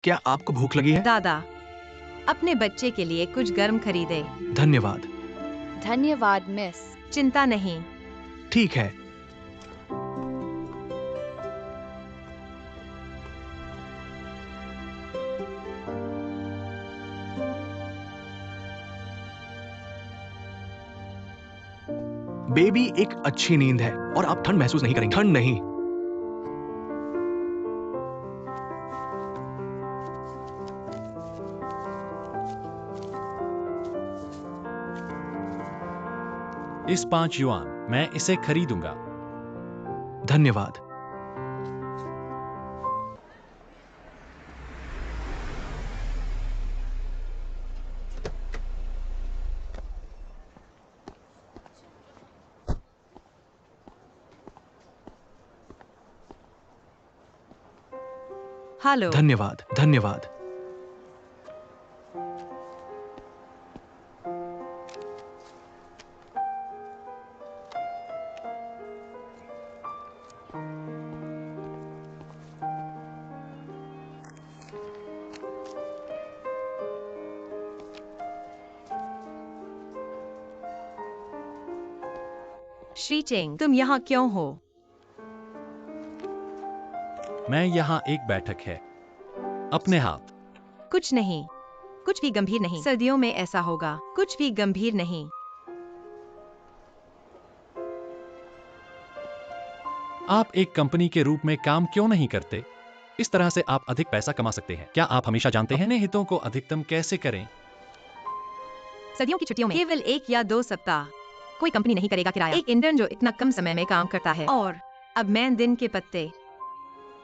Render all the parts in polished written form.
क्या आपको भूख लगी है? दादा, अपने बच्चे के लिए कुछ गर्म खरीदे। धन्यवाद। धन्यवाद मिस। चिंता नहीं। ठीक है। बेबी एक अच्छी नींद है और आप ठंड महसूस नहीं करेंगे। ठंड नहीं। इस 5 युआन, मैं इसे खरीदूंगा। धन्यवाद। हेलो। धन्यवाद। धन्यवाद। श्री चेंग, तुम यहाँ क्यों हो? मैं यहाँ एक बैठक है। अपने हाथ। कुछ नहीं। कुछ भी गंभीर नहीं। सर्दियों में ऐसा होगा। कुछ भी गंभीर नहीं। आप एक कंपनी के रूप में काम क्यों नहीं करते? इस तरह से आप अधिक पैसा कमा सकते हैं। क्या आप हमेशा जानते हैं अपने हितों को अधिकतम कैसे करें? सर्दियों की छुट्टियों में केवल 1 या 2 सप्ताह। कोई कंपनी नहीं करेगा किराया। एक इंटर्न जो इतना कम समय में काम करता है। और अब मैं दिन के पत्ते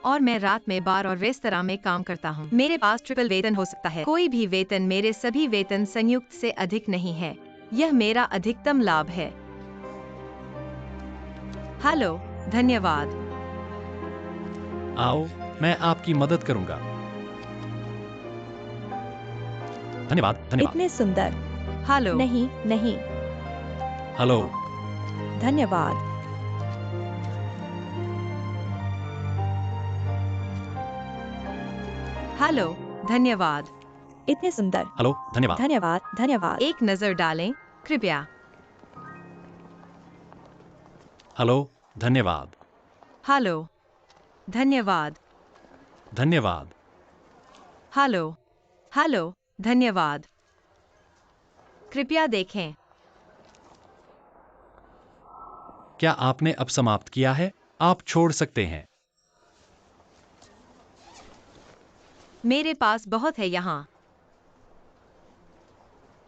और मैं रात में बार और रेस्तरां में काम करता हूँ। मेरे पास ट्रिपल वेतन हो सकता है। कोई भी वेतन मेरे सभी वेतन संयुक्त से अधिक नहीं है। यह मेरा अधिकतम लाभ है। हेलो, धन्यवाद। आओ, मैं आपकी मदद करूंगा। धन्यवाद। धन्यवाद। इतने सुंदर। हेलो। नहीं नहीं। हेलो। धन्यवाद। हेलो, धन्यवाद। इतने सुंदर। हेलो। धन्यवाद। धन्यवाद। धन्यवाद। एक नजर डालें, कृपया। हेलो। धन्यवाद। हेलो, धन्यवाद। धन्यवाद। हेलो, हेलो, धन्यवाद। कृपया देखें। क्या आपने अब समाप्त किया है? आप छोड़ सकते हैं। मेरे पास बहुत है यहाँ।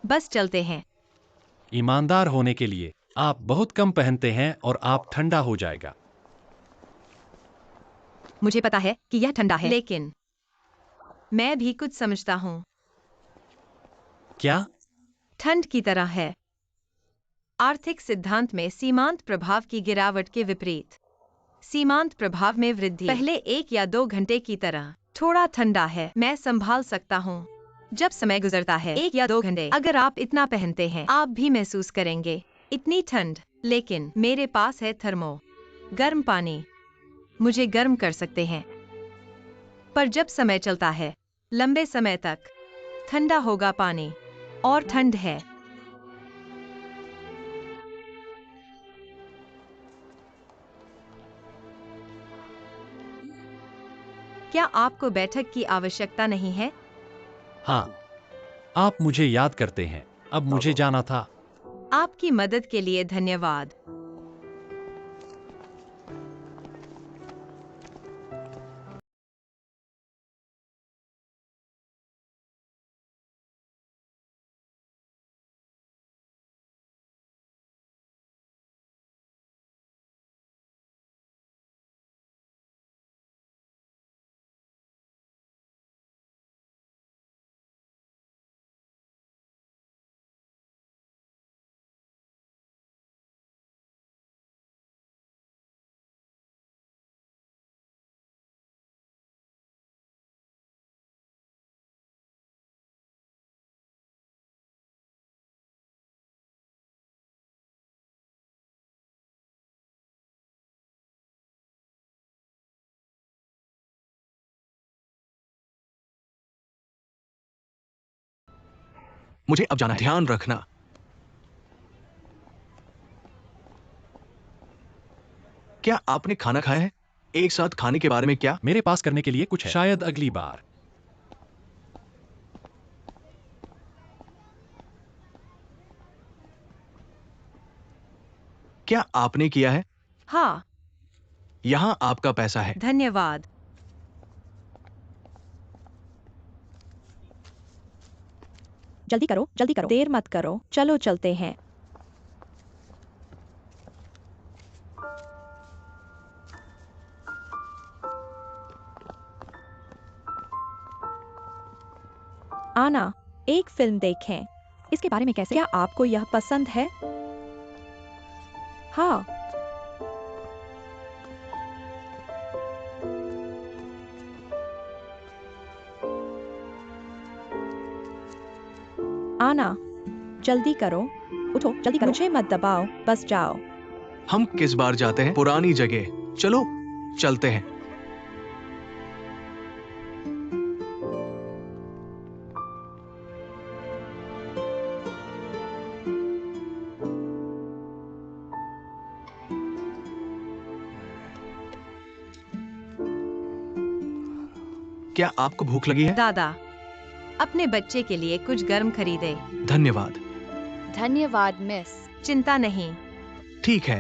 बस चलते हैं। ईमानदार होने के लिए, आप बहुत कम पहनते हैं और आप ठंडा हो जाएगा। मुझे पता है कि यह ठंडा है, लेकिन मैं भी कुछ समझता हूँ। क्या? ठंड की तरह है। आर्थिक सिद्धांत में सीमांत प्रभाव की गिरावट के विपरीत सीमांत प्रभाव में वृद्धि पहले 1 या 2 घंटे की तरह थोड़ा ठंडा है। मैं संभाल सकता हूँ। जब समय गुजरता है 1 या 2 घंटे, अगर आप इतना पहनते हैं, आप भी महसूस करेंगे इतनी ठंड। लेकिन मेरे पास है थर्मो गर्म पानी। मुझे गर्म कर सकते हैं। पर जब समय चलता है, लंबे समय तक ठंडा होगा पानी। और ठंड है। क्या आपको बैठक की आवश्यकता नहीं है? हाँ। आप मुझे याद करते हैं। अब मुझे जाना था। आपकी मदद के लिए धन्यवाद। मुझे अब जाना है। ध्यान रखना। क्या आपने खाना खाया है? एक साथ खाने के बारे में क्या? मेरे पास करने के लिए कुछ है, शायद अगली बार। क्या आपने किया है? हाँ, यहाँ आपका पैसा है। धन्यवाद। जल्दी करो, जल्दी करो, देर मत करो, चलो चलते हैं। आना, एक फिल्म देखें। इसके बारे में कैसे? क्या आपको यह पसंद है? हाँ। आना, जल्दी करो, उठो, जल्दी करो, मुझे मत दबाओ, बस जाओ। हम किस बार जाते हैं? पुरानी जगह। चलो चलते हैं। क्या आपको भूख लगी है? दादा, अपने बच्चे के लिए कुछ गर्म खरीदे। धन्यवाद। धन्यवाद मिस। चिंता नहीं। ठीक है।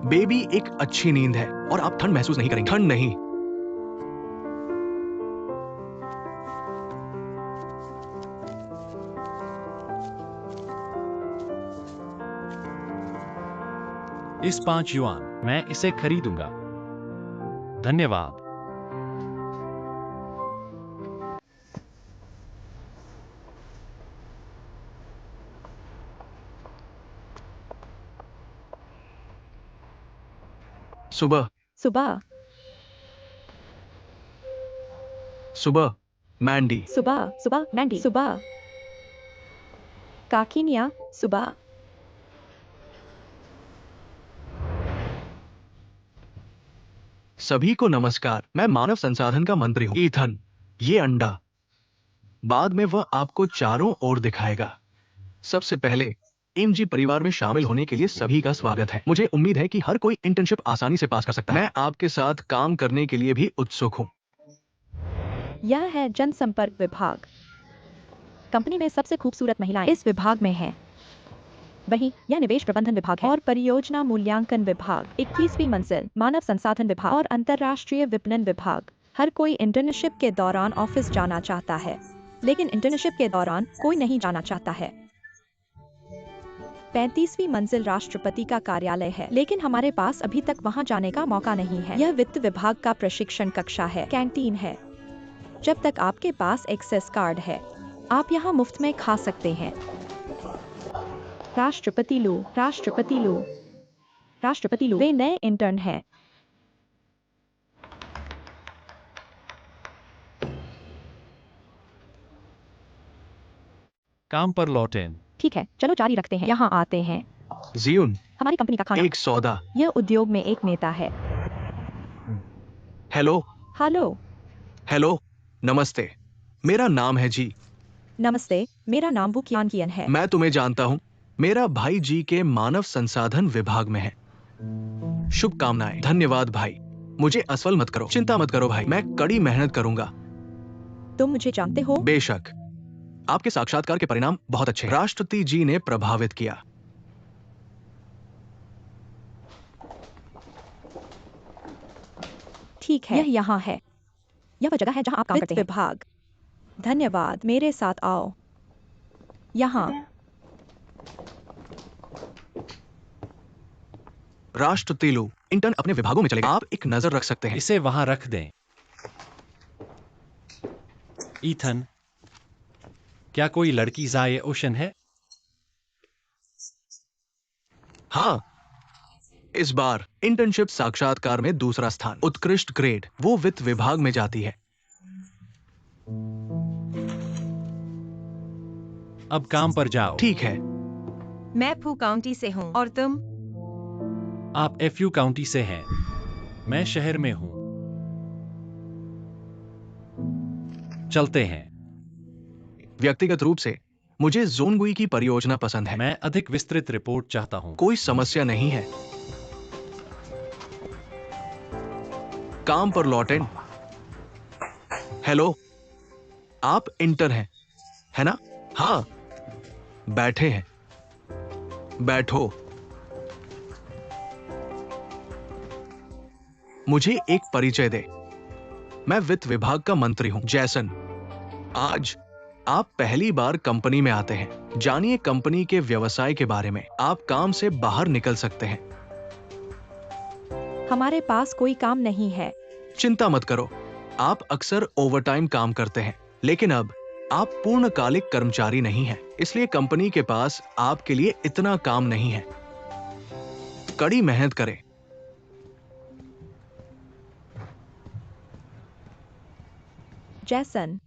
बेबी एक अच्छी नींद है और आप ठंड महसूस नहीं करेंगे। ठंड नहीं। इस 5 युआन, मैं इसे खरीदूंगा। धन्यवाद। सुबह सुबह, सुबह मैंडी। सुबह, सुबह, मैंडी, सुबह। काकिनिया, सुबह। सभी को नमस्कार। मैं मानव संसाधन का मंत्री हूँ ईथन। ये अंडा बाद में वह आपको चारों ओर दिखाएगा। सबसे पहले एमजी परिवार में शामिल होने के लिए सभी का स्वागत है। मुझे उम्मीद है कि हर कोई इंटर्नशिप आसानी से पास कर सकता है। मैं आपके साथ काम करने के लिए भी उत्सुक हूँ। यह है जनसंपर्क विभाग। कंपनी में सबसे खूबसूरत महिलाएं इस विभाग में हैं। वहीं यह निवेश प्रबंधन विभाग है और परियोजना मूल्यांकन विभाग, 21वीं मंजिल, मानव संसाधन विभाग और अंतर्राष्ट्रीय विपणन विभाग। हर कोई इंटर्नशिप के दौरान ऑफिस जाना चाहता है, लेकिन इंटर्नशिप के दौरान कोई नहीं जाना चाहता है। 35वीं मंजिल राष्ट्रपति का कार्यालय है, लेकिन हमारे पास अभी तक वहां जाने का मौका नहीं है। यह वित्त विभाग का प्रशिक्षण कक्षा है, कैंटीन है। जब तक आपके पास एक्सेस कार्ड है, आप यहाँ मुफ्त में खा सकते हैं। राष्ट्रपति लो, राष्ट्रपति लो, राष्ट्रपति लो। वे नए इंटर्न हैं। काम पर लौटें। ठीक है, चलो जारी रखते हैं। यहाँ आते हैं। जियुन, हमारी कंपनी का खाना। एक सौदा। यह उद्योग में एक नेता है। हेलो। हेलो। हेलो। नमस्ते। मेरा नाम है जी। नमस्ते, मेरा नाम बुकियान कियन है। मैं तुम्हें जानता हूँ। मेरा भाई जी के मानव संसाधन विभाग में है। शुभकामनाएं। धन्यवाद भाई। मुझे असफल मत करो। चिंता मत करो भाई, मैं कड़ी मेहनत करूंगा। तुम मुझे जानते हो? बेशक। आपके साक्षात्कार के परिणाम बहुत अच्छे हैं। राष्ट्रपति जी ने प्रभावित किया। ठीक है, यह यहाँ है। यह वह जगह है जहाँ आप काम करते हैं। विभाग। धन्यवाद, मेरे साथ आओ। यहाँ। राष्ट्रपति लो, इंटर्न अपने विभागों में चले गए। आप एक नजर रख सकते हैं। इसे वहां रख दें। ईथन, क्या कोई लड़की जाए ओशन है? हाँ, इस बार इंटर्नशिप साक्षात्कार में दूसरा स्थान, उत्कृष्ट ग्रेड। वो वित्त विभाग में जाती है। अब काम पर जाओ। ठीक है। मैं फू काउंटी से हूँ और तुम? आप एफयू काउंटी से हैं। मैं शहर में हूँ। चलते हैं। व्यक्तिगत रूप से मुझे जोनगुई की परियोजना पसंद है। मैं अधिक विस्तृत रिपोर्ट चाहता हूँ। कोई समस्या नहीं है। काम पर लौटें। हेलो, आप इंटर्न हैं, है ना? हाँ, बैठे हैं। बैठो। मुझे एक परिचय दे। मैं वित्त विभाग का मंत्री हूं, जैसन। आज आप पहली बार कंपनी में आते हैं। जानिए कंपनी के व्यवसाय के बारे में। आप काम से बाहर निकल सकते हैं। हमारे पास कोई काम नहीं है। चिंता मत करो। आप अक्सर ओवरटाइम काम करते हैं, लेकिन अब आप पूर्णकालिक कर्मचारी नहीं हैं, इसलिए कंपनी के पास आपके लिए इतना काम नहीं है। कड़ी मेहनत करें। जैसन,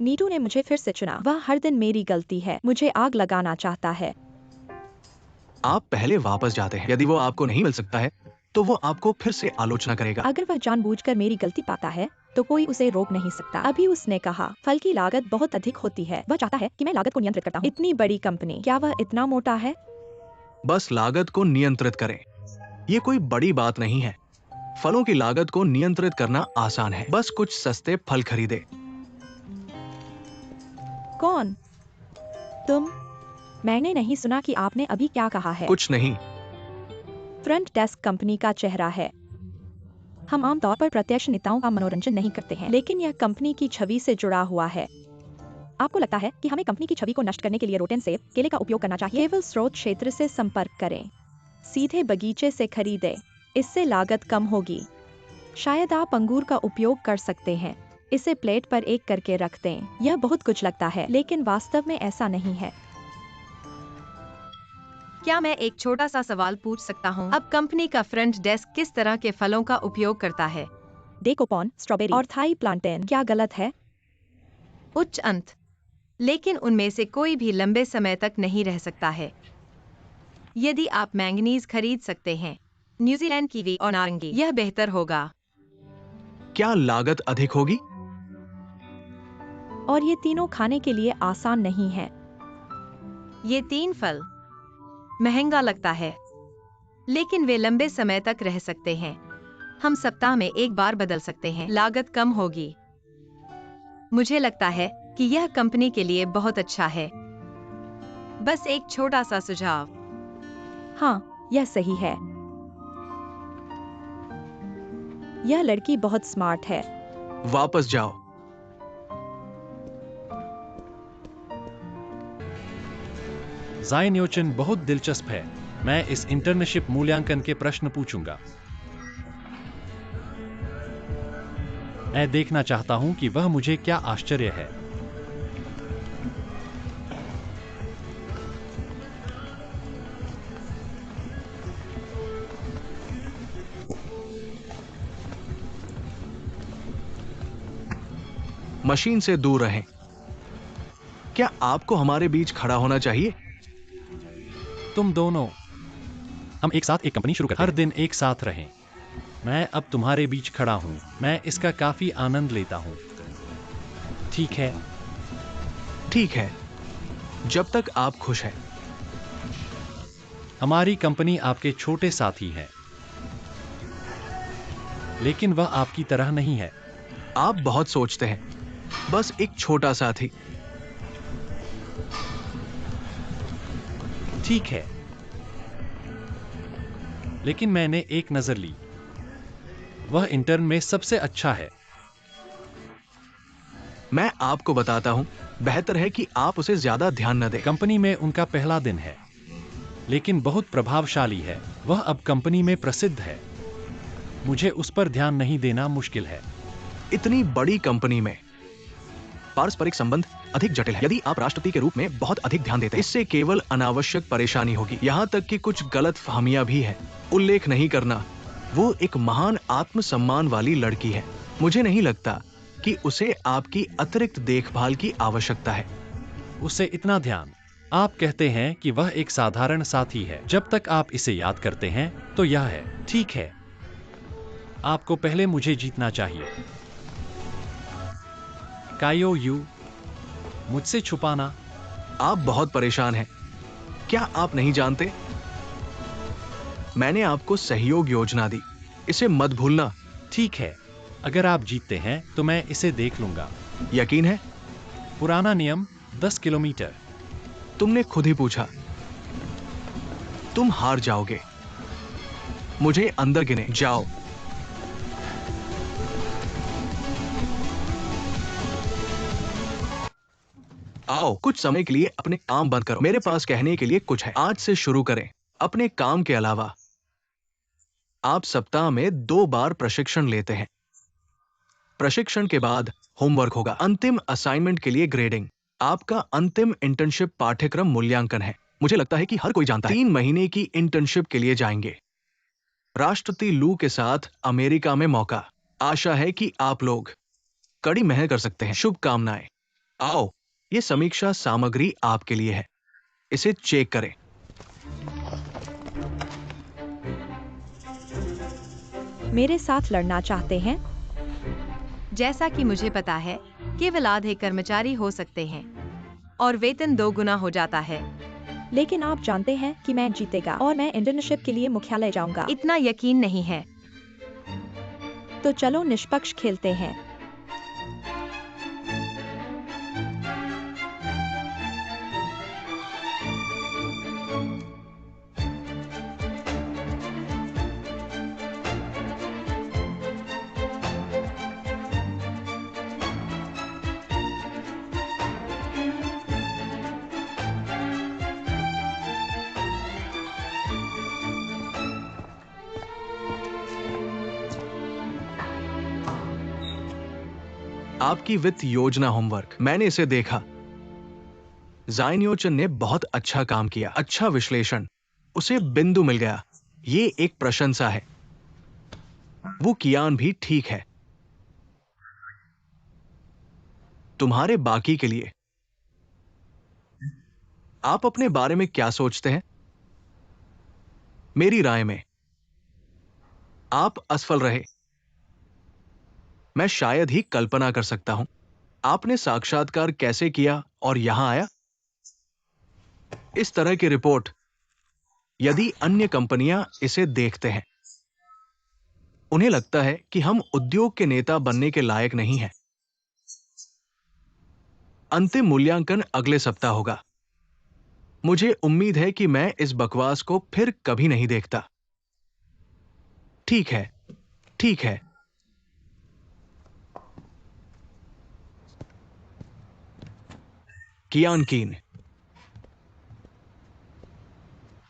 नीटू ने मुझे फिर से चुना। वह हर दिन मेरी गलती है। मुझे आग लगाना चाहता है। आप पहले वापस जाते हैं। यदि वो आपको नहीं मिल सकता है, तो वो आपको फिर से आलोचना करेगा। अगर वह जानबूझकर मेरी गलती पाता है तो कोई उसे रोक नहीं सकता। अभी उसने कहा फल की लागत बहुत अधिक होती है। वह चाहता है कि मैं लागत को नियंत्रित करता हूँ। इतनी बड़ी कंपनी, क्या वह इतना मोटा है? बस लागत को नियंत्रित करें। ये कोई बड़ी बात नहीं है। फलों की लागत को नियंत्रित करना आसान है। बस कुछ सस्ते फल खरीदे। कौन? तुम? मैंने नहीं सुना कि आपने अभी क्या कहा है। कुछ नहीं। फ्रंट डेस्क कंपनी का चेहरा है। हम आमतौर पर प्रत्यक्ष नेताओं का मनोरंजन नहीं करते हैं, लेकिन यह कंपनी की छवि से जुड़ा हुआ है। आपको लगता है कि हमें कंपनी की छवि को नष्ट करने के लिए रोटेन सेब, केले का उपयोग करना चाहिए? केवल स्रोत क्षेत्र से संपर्क करें। सीधे बगीचे से खरीदें। इससे लागत कम होगी। शायद आप अंगूर का उपयोग कर सकते हैं। इसे प्लेट पर एक करके रख दें। यह बहुत कुछ लगता है, लेकिन वास्तव में ऐसा नहीं है। क्या मैं एक छोटा सा सवाल पूछ सकता हूँ? अब कंपनी का फ्रंट डेस्क किस तरह के फलों का उपयोग करता है? डेकोपॉन, स्ट्रॉबेरी और थाई प्लांटेन। क्या गलत है? उच्च अंत, लेकिन उनमें से कोई भी लंबे समय तक नहीं रह सकता है। यदि आप मैंगनीज खरीद सकते हैं, न्यूजीलैंड कीवी और नारंगी, यह बेहतर होगा। क्या लागत अधिक होगी? और ये तीनों खाने के लिए आसान नहीं है। ये 3 फल महंगा लगता है, लेकिन वे लंबे समय तक रह सकते हैं। हम सप्ताह में एक बार बदल सकते हैं। लागत कम होगी। मुझे लगता है कि यह कंपनी के लिए बहुत अच्छा है। बस एक छोटा सा सुझाव। हाँ, यह सही है। यह लड़की बहुत स्मार्ट है। वापस जाओ। जायन्योचन बहुत दिलचस्प है। मैं इस इंटर्नशिप मूल्यांकन के प्रश्न पूछूंगा। मैं देखना चाहता हूं कि वह मुझे क्या आश्चर्य है। मशीन से दूर रहें। क्या आपको हमारे बीच खड़ा होना चाहिए? तुम दोनों, हम एक साथ एक कंपनी शुरू करते हैं। हर दिन एक साथ रहें। मैं अब तुम्हारे बीच खड़ा हूं। मैं इसका काफी आनंद लेता हूं। ठीक है। ठीक है, जब तक आप खुश हैं। हमारी कंपनी आपके छोटे साथी है, लेकिन वह आपकी तरह नहीं है। आप बहुत सोचते हैं। बस एक छोटा साथी। ठीक है, लेकिन मैंने एक नजर ली। वह इंटर्न में सबसे अच्छा है। मैं आपको बताता हूं, बेहतर है कि आप उसे ज्यादा ध्यान न दें। कंपनी में उनका पहला दिन है, लेकिन बहुत प्रभावशाली है। वह अब कंपनी में प्रसिद्ध है। मुझे उस पर ध्यान नहीं देना मुश्किल है। इतनी बड़ी कंपनी में पारस्परिक संबंध अधिक जटिल है। यदि आप राष्ट्रपति के रूप में बहुत अधिक ध्यान देते हैं, इससे केवल अनावश्यक परेशानी होगी। यहाँ तक कि कुछ गलत फहमियां भी है। उल्लेख नहीं करना, वो एक महान आत्मसम्मान वाली लड़की है। मुझे नहीं लगता कि उसे आपकी अतिरिक्त देखभाल की आवश्यकता है। उससे इतना ध्यान आप कहते हैं कि वह एक साधारण साथी है। जब तक आप इसे याद करते हैं तो यह है। ठीक है, आपको पहले मुझे जीतना चाहिए। कायो यू, मुझसे छुपाना। आप बहुत परेशान हैं। क्या आप नहीं जानते? मैंने आपको सहयोग योजना दी, इसे मत भूलना। ठीक है, अगर आप जीतते हैं तो मैं इसे देख लूंगा। यकीन है? पुराना नियम 10 किलोमीटर। तुमने खुद ही पूछा। तुम हार जाओगे। मुझे अंदर गिने जाओ। आओ, कुछ समय के लिए अपने काम बंद करो। मेरे पास कहने के लिए कुछ है। आज से शुरू करें। अपने काम के अलावा आप सप्ताह में 2 बार प्रशिक्षण लेते हैं। प्रशिक्षण के बाद होमवर्क होगा। अंतिम असाइनमेंट के लिए ग्रेडिंग। आपका अंतिम इंटर्नशिप पाठ्यक्रम मूल्यांकन है। मुझे लगता है कि हर कोई जानता है। 3 महीने की इंटर्नशिप के लिए जाएंगे। राष्ट्रपति लू के साथ अमेरिका में मौका। आशा है कि आप लोग कड़ी मेहनत कर सकते हैं। शुभकामनाएं। आओ, ये समीक्षा सामग्री आपके लिए है। इसे चेक करें। मेरे साथ लड़ना चाहते हैं? जैसा कि मुझे पता है, केवल आधे कर्मचारी हो सकते हैं और वेतन 2 गुना हो जाता है। लेकिन आप जानते हैं कि मैं जीतेगा और मैं इंटर्नशिप के लिए मुख्यालय जाऊंगा। इतना यकीन नहीं है। तो चलो निष्पक्ष खेलते हैं। आपकी वित्त योजना होमवर्क, मैंने इसे देखा। जायन्योचन ने बहुत अच्छा काम किया। अच्छा विश्लेषण। उसे बिंदु मिल गया। ये एक प्रशंसा है। वो कियान भी ठीक है। तुम्हारे बाकी के लिए आप अपने बारे में क्या सोचते हैं? मेरी राय में आप असफल रहे। मैं शायद ही कल्पना कर सकता हूं। आपने साक्षात्कार कैसे किया और यहां आया? इस तरह की रिपोर्ट, यदि अन्य कंपनियां इसे देखते हैं, उन्हें लगता है कि हम उद्योग के नेता बनने के लायक नहीं हैं। अंतिम मूल्यांकन अगले सप्ताह होगा। मुझे उम्मीद है कि मैं इस बकवास को फिर कभी नहीं देखता। ठीक है, ठीक है। कियान कीन,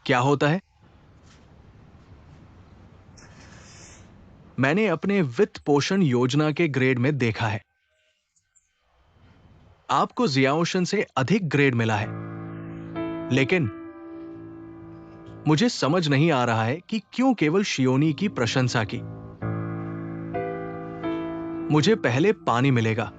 क्या होता है? मैंने अपने वित्त पोषण योजना के ग्रेड में देखा है। आपको जियाओशन से अधिक ग्रेड मिला है, लेकिन मुझे समझ नहीं आ रहा है कि क्यों केवल शियोनी की प्रशंसा की। मुझे पहले पानी मिलेगा।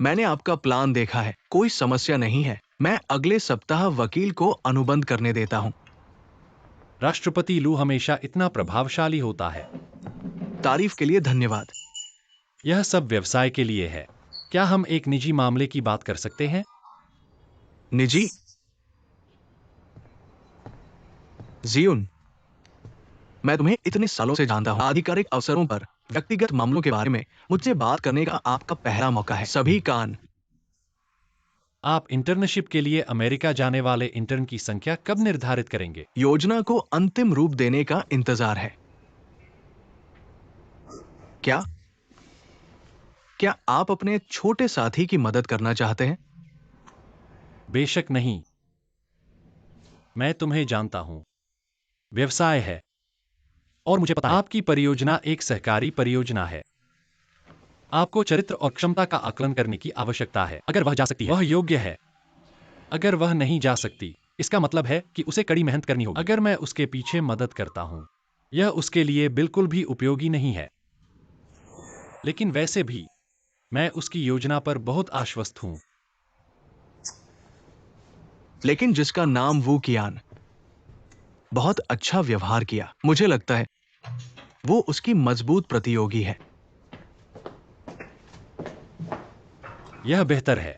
मैंने आपका प्लान देखा है। कोई समस्या नहीं है। मैं अगले सप्ताह वकील को अनुबंध करने देता हूं। राष्ट्रपति लू हमेशा इतना प्रभावशाली होता है। तारीफ के लिए धन्यवाद। यह सब व्यवसाय के लिए है। क्या हम एक निजी मामले की बात कर सकते हैं? निजी? जियुन, मैं तुम्हें इतने सालों से जानता हूं। आधिकारिक अवसरों पर व्यक्तिगत मामलों के बारे में मुझसे बात करने का आपका पहला मौका है। सभी कान। आप इंटर्नशिप के लिए अमेरिका जाने वाले इंटर्न की संख्या कब निर्धारित करेंगे? योजना को अंतिम रूप देने का इंतजार है। क्या क्या आप अपने छोटे साथी की मदद करना चाहते हैं? बेशक नहीं। मैं तुम्हें जानता हूं। व्यवसाय है और मुझे पता है आपकी परियोजना एक सहकारी परियोजना है। आपको चरित्र और क्षमता का आकलन करने की आवश्यकता है। अगर वह जा सकती है, वह योग्य है। अगर वह नहीं जा सकती, इसका मतलब है कि उसे कड़ी मेहनत करनी होगी। अगर मैं उसके पीछे मदद करता हूं, यह उसके लिए बिल्कुल भी उपयोगी नहीं है। लेकिन वैसे भी मैं उसकी योजना पर बहुत आश्वस्त हूं। लेकिन जिसका नाम वू कियान बहुत अच्छा व्यवहार किया, मुझे लगता है वो उसकी मजबूत प्रतियोगी है। यह बेहतर है।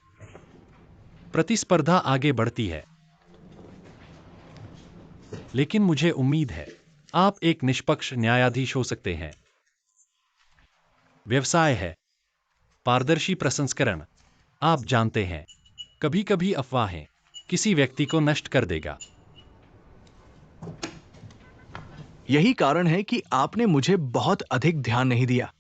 प्रतिस्पर्धा आगे बढ़ती है, लेकिन मुझे उम्मीद है आप एक निष्पक्ष न्यायाधीश हो सकते हैं। व्यवसाय है, पारदर्शी प्रसंस्करण। आप जानते हैं, कभी-कभी अफवाहें किसी व्यक्ति को नष्ट कर देगा। यही कारण है कि आपने मुझे बहुत अधिक ध्यान नहीं दिया।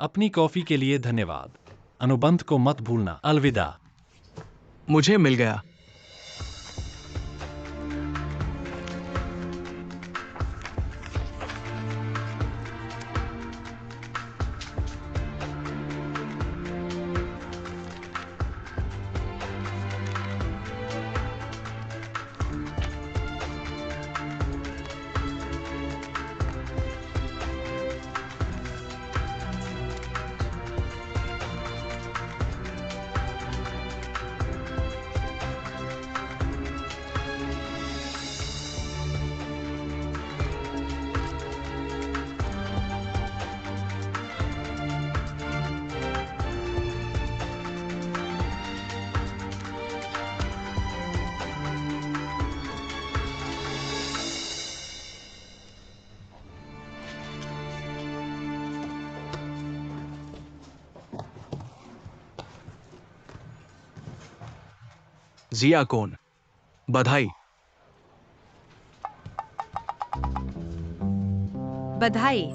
अपनी कॉफी के लिए धन्यवाद। अनुबंध को मत भूलना। अलविदा। मुझे मिल गया। जिया कौन? बधाई। बधाई।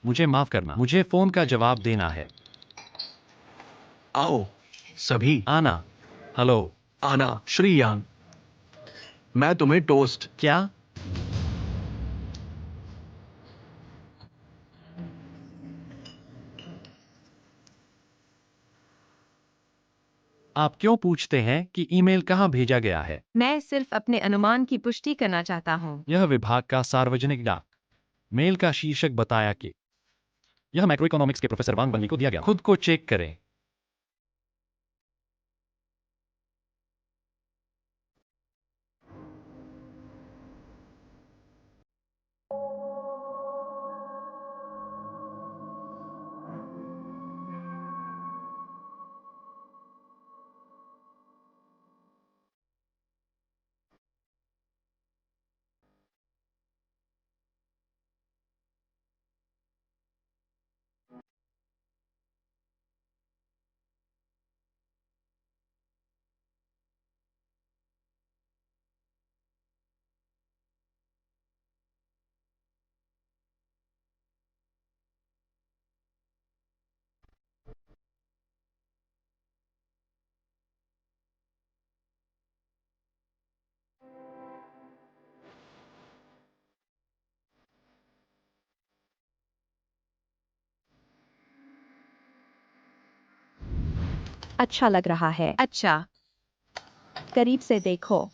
मुझे माफ करना, मुझे फोन का जवाब देना है। आओ सभी। आना। हेलो। आना श्री यांग, मैं तुम्हें टोस्ट। क्या? आप क्यों पूछते हैं कि ईमेल कहां भेजा गया है? मैं सिर्फ अपने अनुमान की पुष्टि करना चाहता हूँ। यह विभाग का सार्वजनिक डाक मेल का शीर्षक बताया कि यह मैक्रोइकोनॉमिक्स के प्रोफेसर वांग बंगी को दिया गया। खुद को चेक करें। अच्छा लग रहा है। अच्छा, करीब से देखो।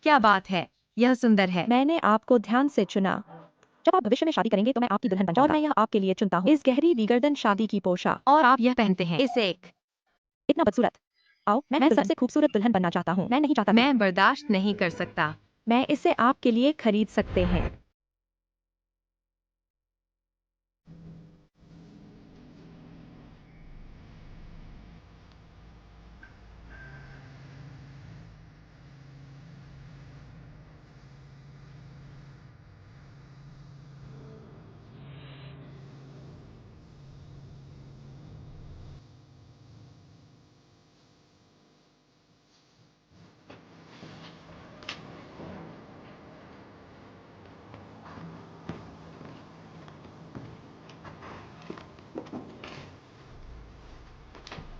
क्या बात है, यह सुंदर है। मैंने आपको ध्यान से चुना। जब आप भविष्य में शादी करेंगे तो मैं आपकी दुल्हन बन जाऊंगा। और मैं यह आपके लिए चुनता हूँ। इस गहरी विगर्दन शादी की पोशाक। और आप यह पहनते हैं इसे एक। इतना बदसूरत। आओ, मैं सबसे खूबसूरत दुल्हन बनना चाहता हूँ। मैं नहीं चाहता कि मैं बर्दाश्त नहीं कर सकता। मैं इसे आपके लिए खरीद सकते हैं।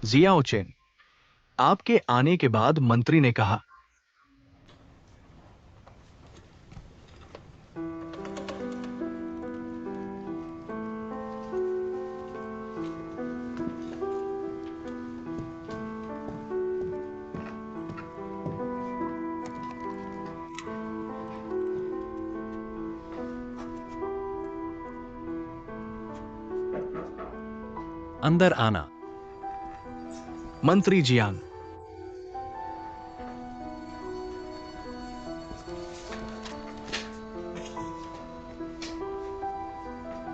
जियाओ चेन, आपके आने के बाद मंत्री ने कहा, अंदर आना। मंत्री जियांग,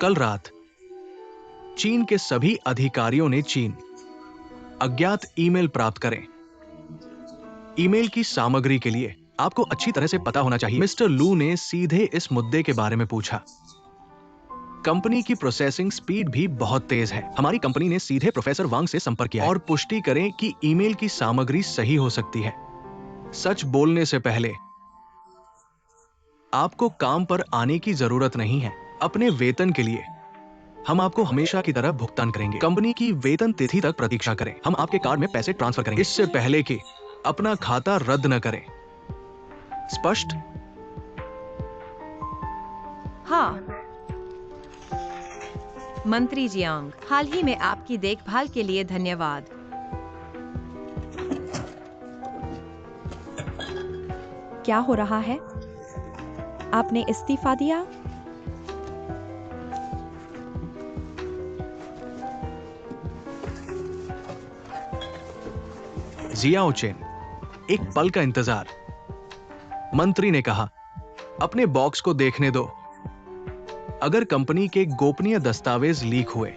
कल रात चीन के सभी अधिकारियों ने चीन अज्ञात ईमेल प्राप्त करें। ईमेल की सामग्री के लिए आपको अच्छी तरह से पता होना चाहिए। मिस्टर लू ने सीधे इस मुद्दे के बारे में पूछा। कंपनी की प्रोसेसिंग स्पीड भी बहुत तेज है। हमारी कंपनी ने सीधे प्रोफेसर वांग से संपर्क किया और पुष्टि करें कि ईमेल की सामग्री सही हो सकती है। सच बोलने से पहले आपको काम पर आने की जरूरत नहीं है। अपने वेतन के लिए हम आपको हमेशा की तरह भुगतान करेंगे। कंपनी की वेतन तिथि तक प्रतीक्षा करें। हम आपके कार्ड में पैसे ट्रांसफर करेंगे इससे पहले कि अपना खाता रद्द न करें। स्पष्ट? हाँ। मंत्री जियांग, हाल ही में आपकी देखभाल के लिए धन्यवाद। क्या हो रहा है? आपने इस्तीफा दिया? जियाओ चेन, एक पल का इंतजार। मंत्री ने कहा, अपने बॉक्स को देखने दो। अगर कंपनी के गोपनीय दस्तावेज लीक हुए,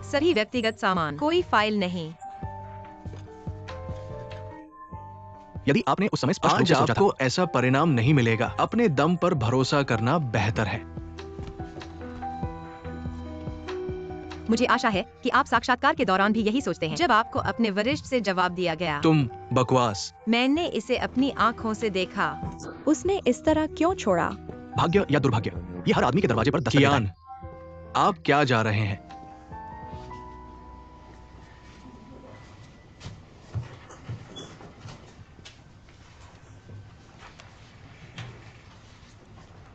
सभी व्यक्तिगत सामान, कोई फाइल नहीं। यदि आपने उस समय स्पष्ट रूप से सोचा था, आपको ऐसा परिणाम नहीं मिलेगा। अपने दम पर भरोसा करना बेहतर है। मुझे आशा है कि आप साक्षात्कार के दौरान भी यही सोचते हैं। जब आपको अपने वरिष्ठ से जवाब दिया गया, तुम बकवास। मैंने इसे अपनी आंखों से देखा। उसने इस तरह क्यों छोड़ा? भाग्य या दुर्भाग्य, ये हर आदमी के दरवाजे पर दस्तक देता है। आप क्या जा रहे हैं?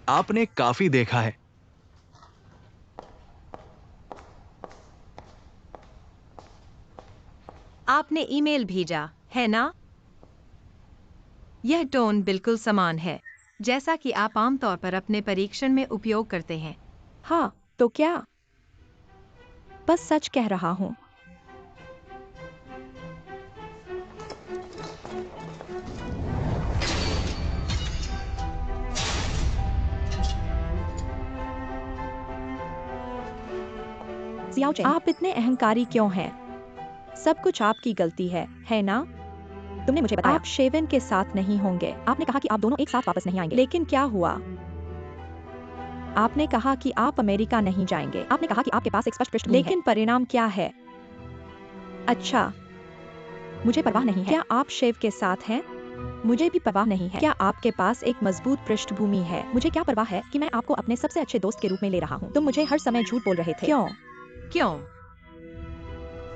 आपने काफी देखा है। आपने ईमेल भेजा, है ना? यह टोन बिल्कुल समान है, जैसा कि आप आमतौर पर अपने परीक्षण में उपयोग करते हैं। हाँ, तो क्या? बस सच कह रहा हूँ। जियाओ चेन, आप इतने अहंकारी क्यों हैं? सब कुछ आपकी गलती है ना? तुमने मुझे बताया आप शेवन के साथ नहीं होंगे। आपने कहा कि आप दोनों एक साथ वापस नहीं आएंगे, लेकिन क्या हुआ? आपने कहा कि आप अमेरिका नहीं जाएंगे। आपने कहा कि आपके पास एक स्पष्ट पृष्ठभूमि है। लेकिन परिणाम क्या है? अच्छा, मुझे परवाह नहीं है। क्या आप शेव के साथ हैं? मुझे भी परवाह नहीं है। क्या आपके पास एक मजबूत पृष्ठभूमि है? मुझे क्या परवाह है कि मैं आपको अपने सबसे अच्छे दोस्त के रूप में ले रहा हूँ। तुम मुझे हर समय झूठ बोल रहे थे। क्यों?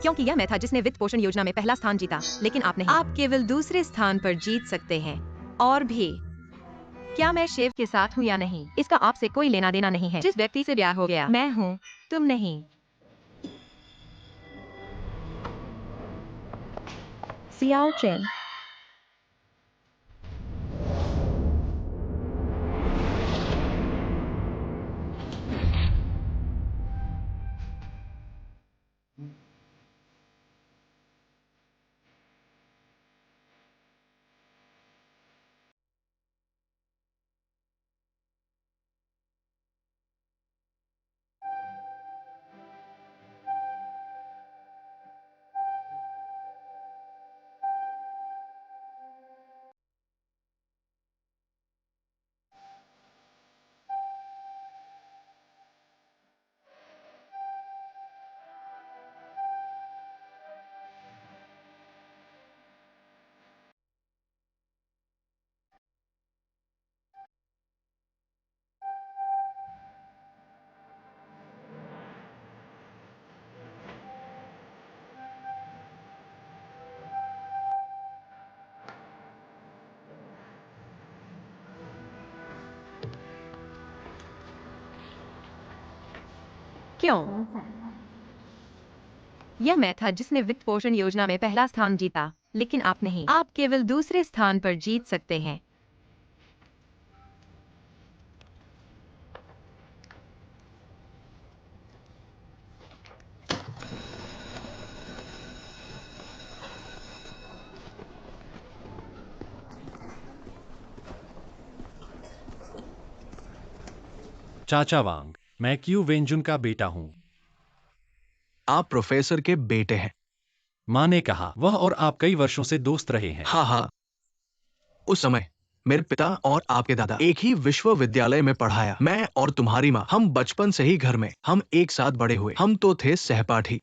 क्योंकि यह मैं था जिसने वित्त पोषण योजना में पहला स्थान जीता, लेकिन आप नहीं। आप केवल दूसरे स्थान पर जीत सकते हैं। और भी, क्या मैं शेव के साथ हूँ या नहीं, इसका आपसे कोई लेना देना नहीं है। जिस व्यक्ति से ब्याह हो गया, मैं हूँ, तुम नहीं। जियाओ चेन, क्यों? यह मैं था जिसने वित्त पोषण योजना में पहला स्थान जीता, लेकिन आप नहीं। आप केवल दूसरे स्थान पर जीत सकते हैं। चाचा वांग, मैं क्यू वेंजुन का बेटा हूं। आप प्रोफेसर के बेटे हैं। माँ ने कहा। वह और आप कई वर्षों से दोस्त रहे हैं। हाँ हाँ, उस समय मेरे पिता और आपके दादा एक ही विश्वविद्यालय में पढ़ाया। मैं और तुम्हारी माँ, हम बचपन से ही घर में हम एक साथ बड़े हुए। हम तो थे सहपाठी।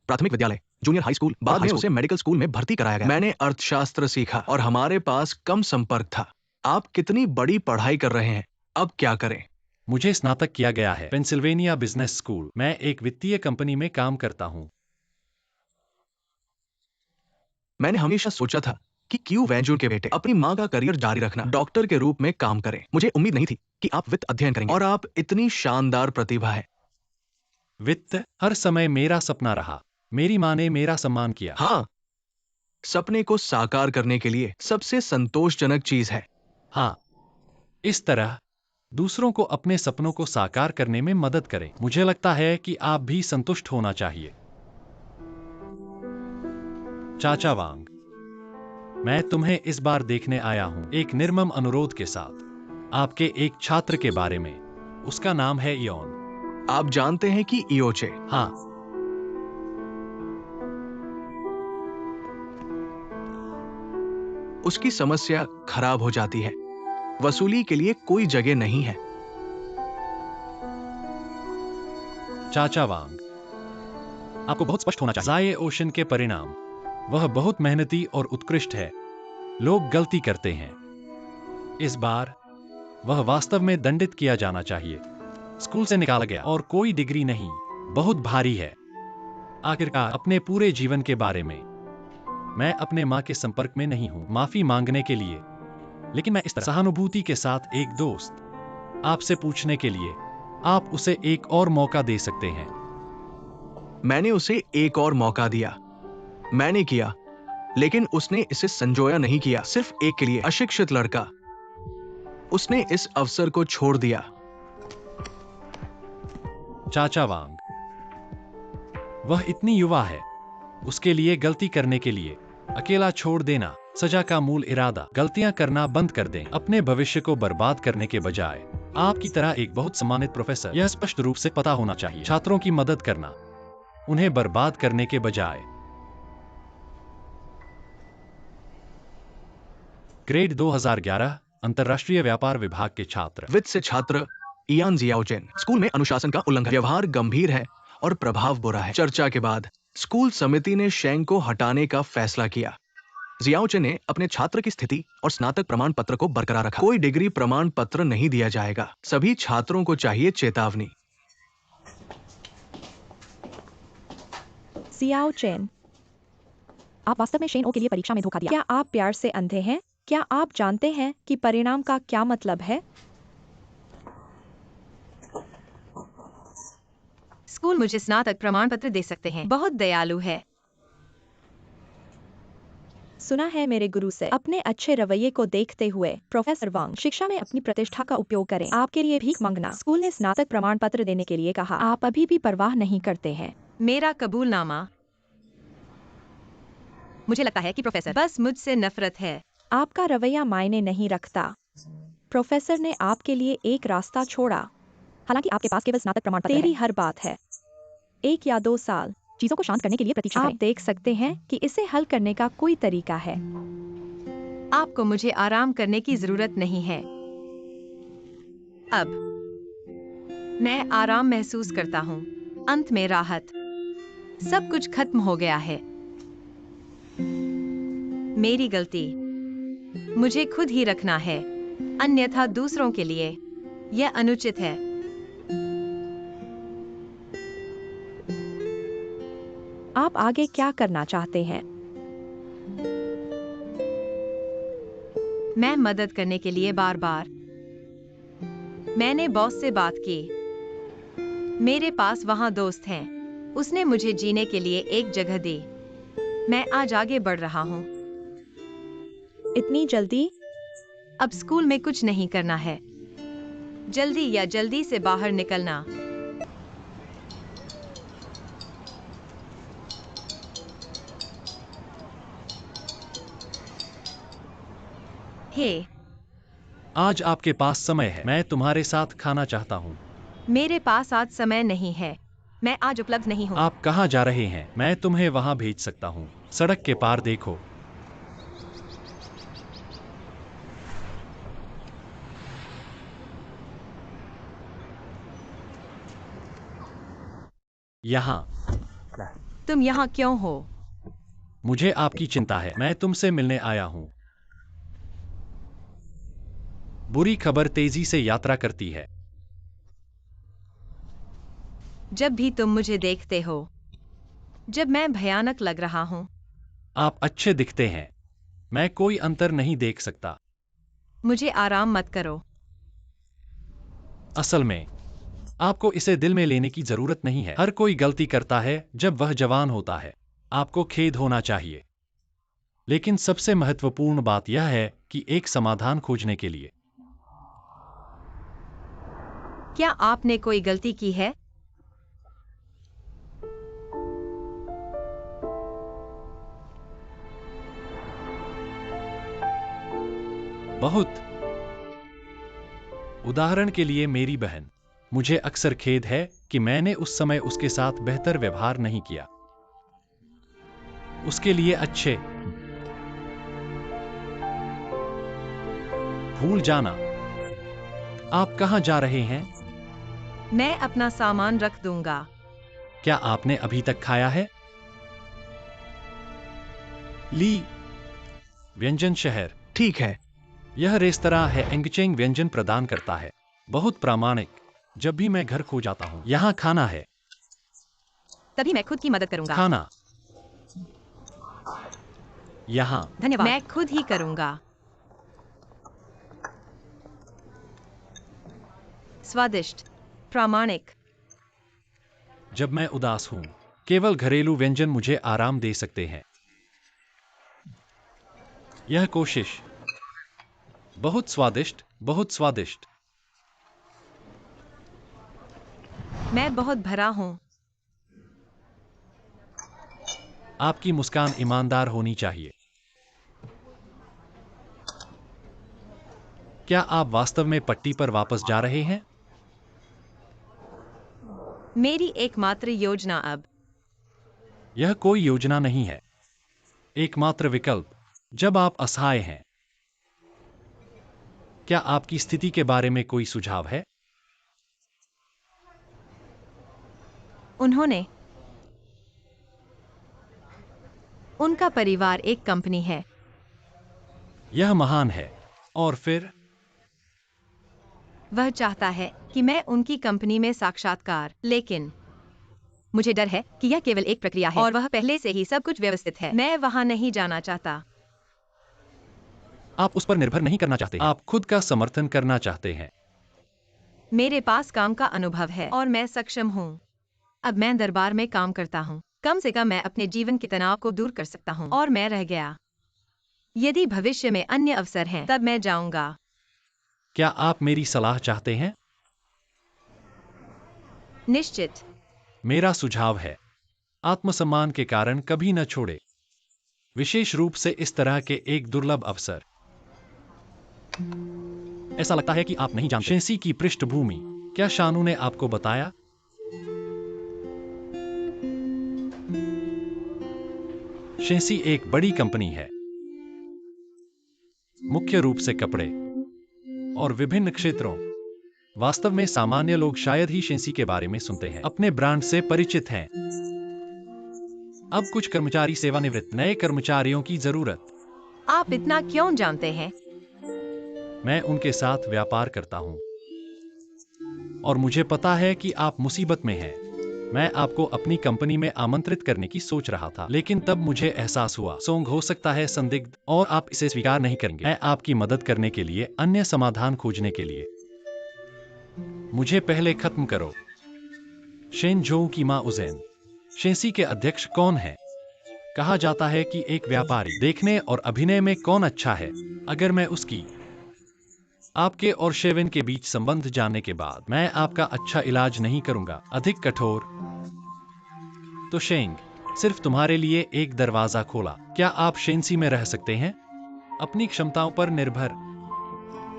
प्राथमिक विद्यालय, जूनियर हाई स्कूल, बाद में उसे मेडिकल स्कूल में भर्ती कराया गया। मैंने अर्थशास्त्र सीखा और हमारे पास कम संपर्क था। आप कितनी बड़ी पढ़ाई कर रहे हैं, अब क्या करें? मुझे स्नातक किया गया है पेंसिल्वेनिया बिजनेस स्कूल। मैं एक वित्तीय कंपनी में काम करता हूं। मैंने हमेशा सोचा था कि क्यू वेंजुन के बेटे अपनी माँ का करियर जारी रखना, डॉक्टर के रूप में काम करें। मुझे उम्मीद नहीं थी कि आप वित्त अध्ययन करेंगे और आप इतनी शानदार प्रतिभा है। वित्त हर समय मेरा सपना रहा। मेरी माँ ने मेरा सम्मान किया। हाँ, सपने को साकार करने के लिए सबसे संतोषजनक चीज है। हाँ, इस तरह दूसरों को अपने सपनों को साकार करने में मदद करें। मुझे लगता है कि आप भी संतुष्ट होना चाहिए। चाचा वांग, मैं तुम्हें इस बार देखने आया हूं एक निर्मम अनुरोध के साथ, आपके एक छात्र के बारे में। उसका नाम है इयोन। आप जानते हैं कि इयोचे? हाँ, उसकी समस्या खराब हो जाती है। वसूली के लिए कोई जगह नहीं है। चाचा वांग, आपको बहुत स्पष्ट होना चाहिए। जाये ओशन के परिणाम, वह बहुत मेहनती और उत्कृष्ट है। लोग गलती करते हैं। इस बार वह वास्तव में दंडित किया जाना चाहिए। स्कूल से निकाला गया और कोई डिग्री नहीं, बहुत भारी है। आखिरकार अपने पूरे जीवन के बारे में। मैं अपने माँ के संपर्क में नहीं हूं माफी मांगने के लिए, लेकिन मैं इस तरह सहानुभूति के साथ एक दोस्त आपसे पूछने के लिए, आप उसे एक और मौका दे सकते हैं। मैंने उसे एक और मौका दिया। मैंने किया, लेकिन उसने इसे संजोया नहीं किया। सिर्फ एक के लिए अशिक्षित लड़का, उसने इस अवसर को छोड़ दिया। चाचा वांग, वह इतनी युवा है। उसके लिए गलती करने के लिए अकेला छोड़ देना सजा का मूल इरादा। गलतियां करना बंद कर दें, अपने भविष्य को बर्बाद करने के बजाय। आपकी तरह एक बहुत सम्मानित प्रोफेसर, यह स्पष्ट रूप से पता होना चाहिए। छात्रों की मदद करना, उन्हें बर्बाद करने के बजाय। ग्रेड 2011 अंतरराष्ट्रीय व्यापार विभाग के छात्र। वित्त से छात्र इयान जियाओचेन। स्कूल में अनुशासन का उल्लंघन, व्यवहार गंभीर है और प्रभाव बुरा है। चर्चा के बाद स्कूल समिति ने शेंग को हटाने का फैसला किया। जियाओचेन ने अपने छात्र की स्थिति और स्नातक प्रमाण पत्र को बरकरार रखा। कोई डिग्री प्रमाण पत्र नहीं दिया जाएगा। सभी छात्रों को चाहिए चेतावनी। सियाओ चेन, आप वास्तव में शेन ओ के लिए परीक्षा में धोखा दिया। क्या आप प्यार से अंधे हैं? क्या आप जानते हैं कि परिणाम का क्या मतलब है? स्कूल मुझे स्नातक प्रमाण पत्र दे सकते हैं। बहुत दयालु है। सुना है मेरे गुरु से। अपने अच्छे रवैये को देखते हुए प्रोफेसर वांग, शिक्षा में अपनी प्रतिष्ठा का उपयोग करें। आपके लिए भीख मांगना। स्कूल ने स्नातक प्रमाण पत्र देने के लिए कहा। आप अभी भी परवाह नहीं करते हैं। मेरा कबूलनामा। मुझे लगता है कि प्रोफेसर बस मुझसे नफरत है। आपका रवैया मायने नहीं रखता। प्रोफेसर ने आपके लिए एक रास्ता छोड़ा, हालांकि आपके पास केवल स्नातक प्रमाण पत्र है। तेरी हर बात है। 1 या 2 साल चीजों को शांत करने के लिए प्रतीक्षा करें। आप देख सकते हैं कि इसे हल करने का कोई तरीका है। आपको मुझे आराम करने की जरूरत नहीं है। अब मैं आराम महसूस करता हूँ। अंत में राहत। सब कुछ खत्म हो गया है। मेरी गलती। मुझे खुद ही रखना है, अन्यथा दूसरों के लिए यह अनुचित है। आप आगे क्या करना चाहते हैं? मैं मदद करने के लिए बार बार। मैंने बॉस से बात की। मेरे पास वहाँ दोस्त हैं। उसने मुझे जीने के लिए एक जगह दी। मैं आज आगे बढ़ रहा हूँ। इतनी जल्दी? अब स्कूल में कुछ नहीं करना है। जल्दी या जल्दी से बाहर निकलना। हे, आज आपके पास समय है, मैं तुम्हारे साथ खाना चाहता हूँ। मेरे पास आज समय नहीं है। मैं आज उपलब्ध नहीं हूँ। आप कहाँ जा रहे हैं? मैं तुम्हें वहाँ भेज सकता हूँ। सड़क के पार देखो। यहाँ। तुम यहाँ क्यों हो? मुझे आपकी चिंता है, मैं तुमसे मिलने आया हूँ। बुरी खबर तेजी से यात्रा करती है। जब भी तुम मुझे देखते हो, जब मैं भयानक लग रहा हूँ। आप अच्छे दिखते हैं। मैं कोई अंतर नहीं देख सकता। मुझे आराम मत करो। असल में आपको इसे दिल में लेने की जरूरत नहीं है। हर कोई गलती करता है जब वह जवान होता है। आपको खेद होना चाहिए। लेकिन सबसे महत्वपूर्ण बात यह है कि एक समाधान खोजने के लिए। क्या आपने कोई गलती की है? बहुत। उदाहरण के लिए मेरी बहन। मुझे अक्सर खेद है कि मैंने उस समय उसके साथ बेहतर व्यवहार नहीं किया। उसके लिए अच्छे। भूल जाना। आप कहां जा रहे हैं? मैं अपना सामान रख दूंगा। क्या आपने अभी तक खाया है? ली। व्यंजन शहर। ठीक है। यह रेस्तरां है एंगचेंग व्यंजन प्रदान करता है। बहुत प्रामाणिक। जब भी मैं घर खो जाता हूं, यहां खाना है। तभी मैं खुद की मदद करूंगा। खाना यहां। धन्यवाद। मैं खुद ही करूंगा। स्वादिष्ट, प्रामाणिक। जब मैं उदास हूं, केवल घरेलू व्यंजन मुझे आराम दे सकते हैं। यह कोशिश। बहुत स्वादिष्ट, बहुत स्वादिष्ट। मैं बहुत भरा हूं। आपकी मुस्कान ईमानदार होनी चाहिए। क्या आप वास्तव में पट्टी पर वापस जा रहे हैं? मेरी एकमात्र योजना अब। यह कोई योजना नहीं है। एकमात्र विकल्प जब आप असहाय हैं। क्या आपकी स्थिति के बारे में कोई सुझाव है? उनका परिवार एक कंपनी है। यह महान है। और फिर? वह चाहता है कि मैं उनकी कंपनी में साक्षात्कार, लेकिन मुझे डर है कि यह केवल एक प्रक्रिया है और वह पहले से ही सब कुछ व्यवस्थित है। मैं वहां नहीं जाना चाहता। आप उस पर निर्भर नहीं करना चाहते। आप खुद का समर्थन करना चाहते हैं। मेरे पास काम का अनुभव है और मैं सक्षम हूँ। अब मैं दरबार में काम करता हूँ। कम से कम मैं अपने जीवन के तनाव को दूर कर सकता हूँ और मैं रह गया। यदि भविष्य में अन्य अवसर हैं, तब मैं जाऊंगा। क्या आप मेरी सलाह चाहते हैं? निश्चित। मेरा सुझाव है, आत्मसम्मान के कारण कभी न छोड़े। विशेष रूप से इस तरह के एक दुर्लभ अवसर। ऐसा लगता है कि आप नहीं जानते। शेंसी की पृष्ठभूमि। क्या शानू ने आपको बताया? शेंसी एक बड़ी कंपनी है। मुख्य रूप से कपड़े और विभिन्न क्षेत्रों। वास्तव में सामान्य लोग शायद ही शेंसी के बारे में सुनते हैं। अपने ब्रांड से परिचित हैं। अब कुछ कर्मचारी सेवानिवृत्त। नए कर्मचारियों की जरूरत। आप इतना क्यों जानते हैं? मैं उनके साथ व्यापार करता हूं और मुझे पता है कि आप मुसीबत में हैं। मैं आपको अपनी कंपनी में आमंत्रित करने की सोच रहा था, लेकिन तब मुझे एहसास हुआ सोंग हो सकता है संदिग्ध और आप इसे स्वीकार नहीं करेंगे। मैं आपकी मदद करने के लिए, अन्य समाधान खोजने के लिए। मुझे पहले खत्म करो। शेनझोउ की माँ उज़ैन। शेंसी के अध्यक्ष कौन है? कहा जाता है कि एक व्यापारी। देखने और अभिनय में कौन अच्छा है? अगर मैं उसकी आपके और शेविन के बीच संबंध जानने के बाद मैं आपका अच्छा इलाज नहीं करूंगा। अधिक कठोर तो शेंग, सिर्फ तुम्हारे लिए एक दरवाजा खोला। क्या आप शेंसी में रह सकते हैं? अपनी क्षमताओं पर निर्भर।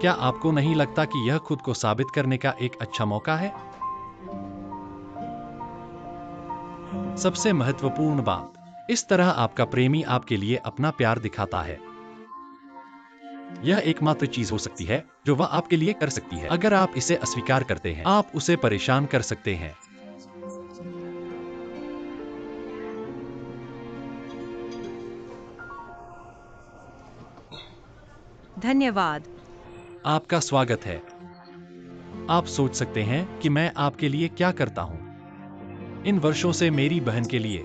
क्या आपको नहीं लगता कि यह खुद को साबित करने का एक अच्छा मौका है? सबसे महत्वपूर्ण बात, इस तरह आपका प्रेमी आपके लिए अपना प्यार दिखाता है। यह एकमात्र चीज हो सकती है जो वह आपके लिए कर सकती है। अगर आप इसे अस्वीकार करते हैं, आप उसे परेशान कर सकते हैं। धन्यवाद। आपका स्वागत है। आप सोच सकते हैं कि मैं आपके लिए क्या करता हूं। इन वर्षों से मेरी बहन के लिए।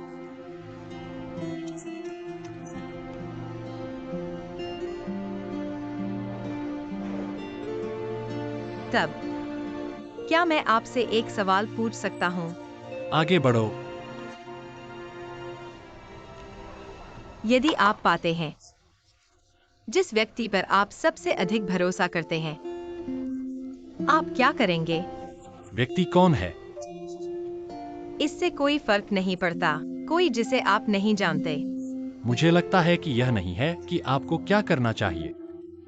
तब क्या मैं आपसे एक सवाल पूछ सकता हूँ? आगे बढ़ो। यदि आप पाते हैं जिस व्यक्ति पर आप सबसे अधिक भरोसा करते हैं, आप क्या करेंगे? व्यक्ति कौन है? इससे कोई फर्क नहीं पड़ता, कोई जिसे आप नहीं जानते। मुझे लगता है कि यह नहीं है कि आपको क्या करना चाहिए,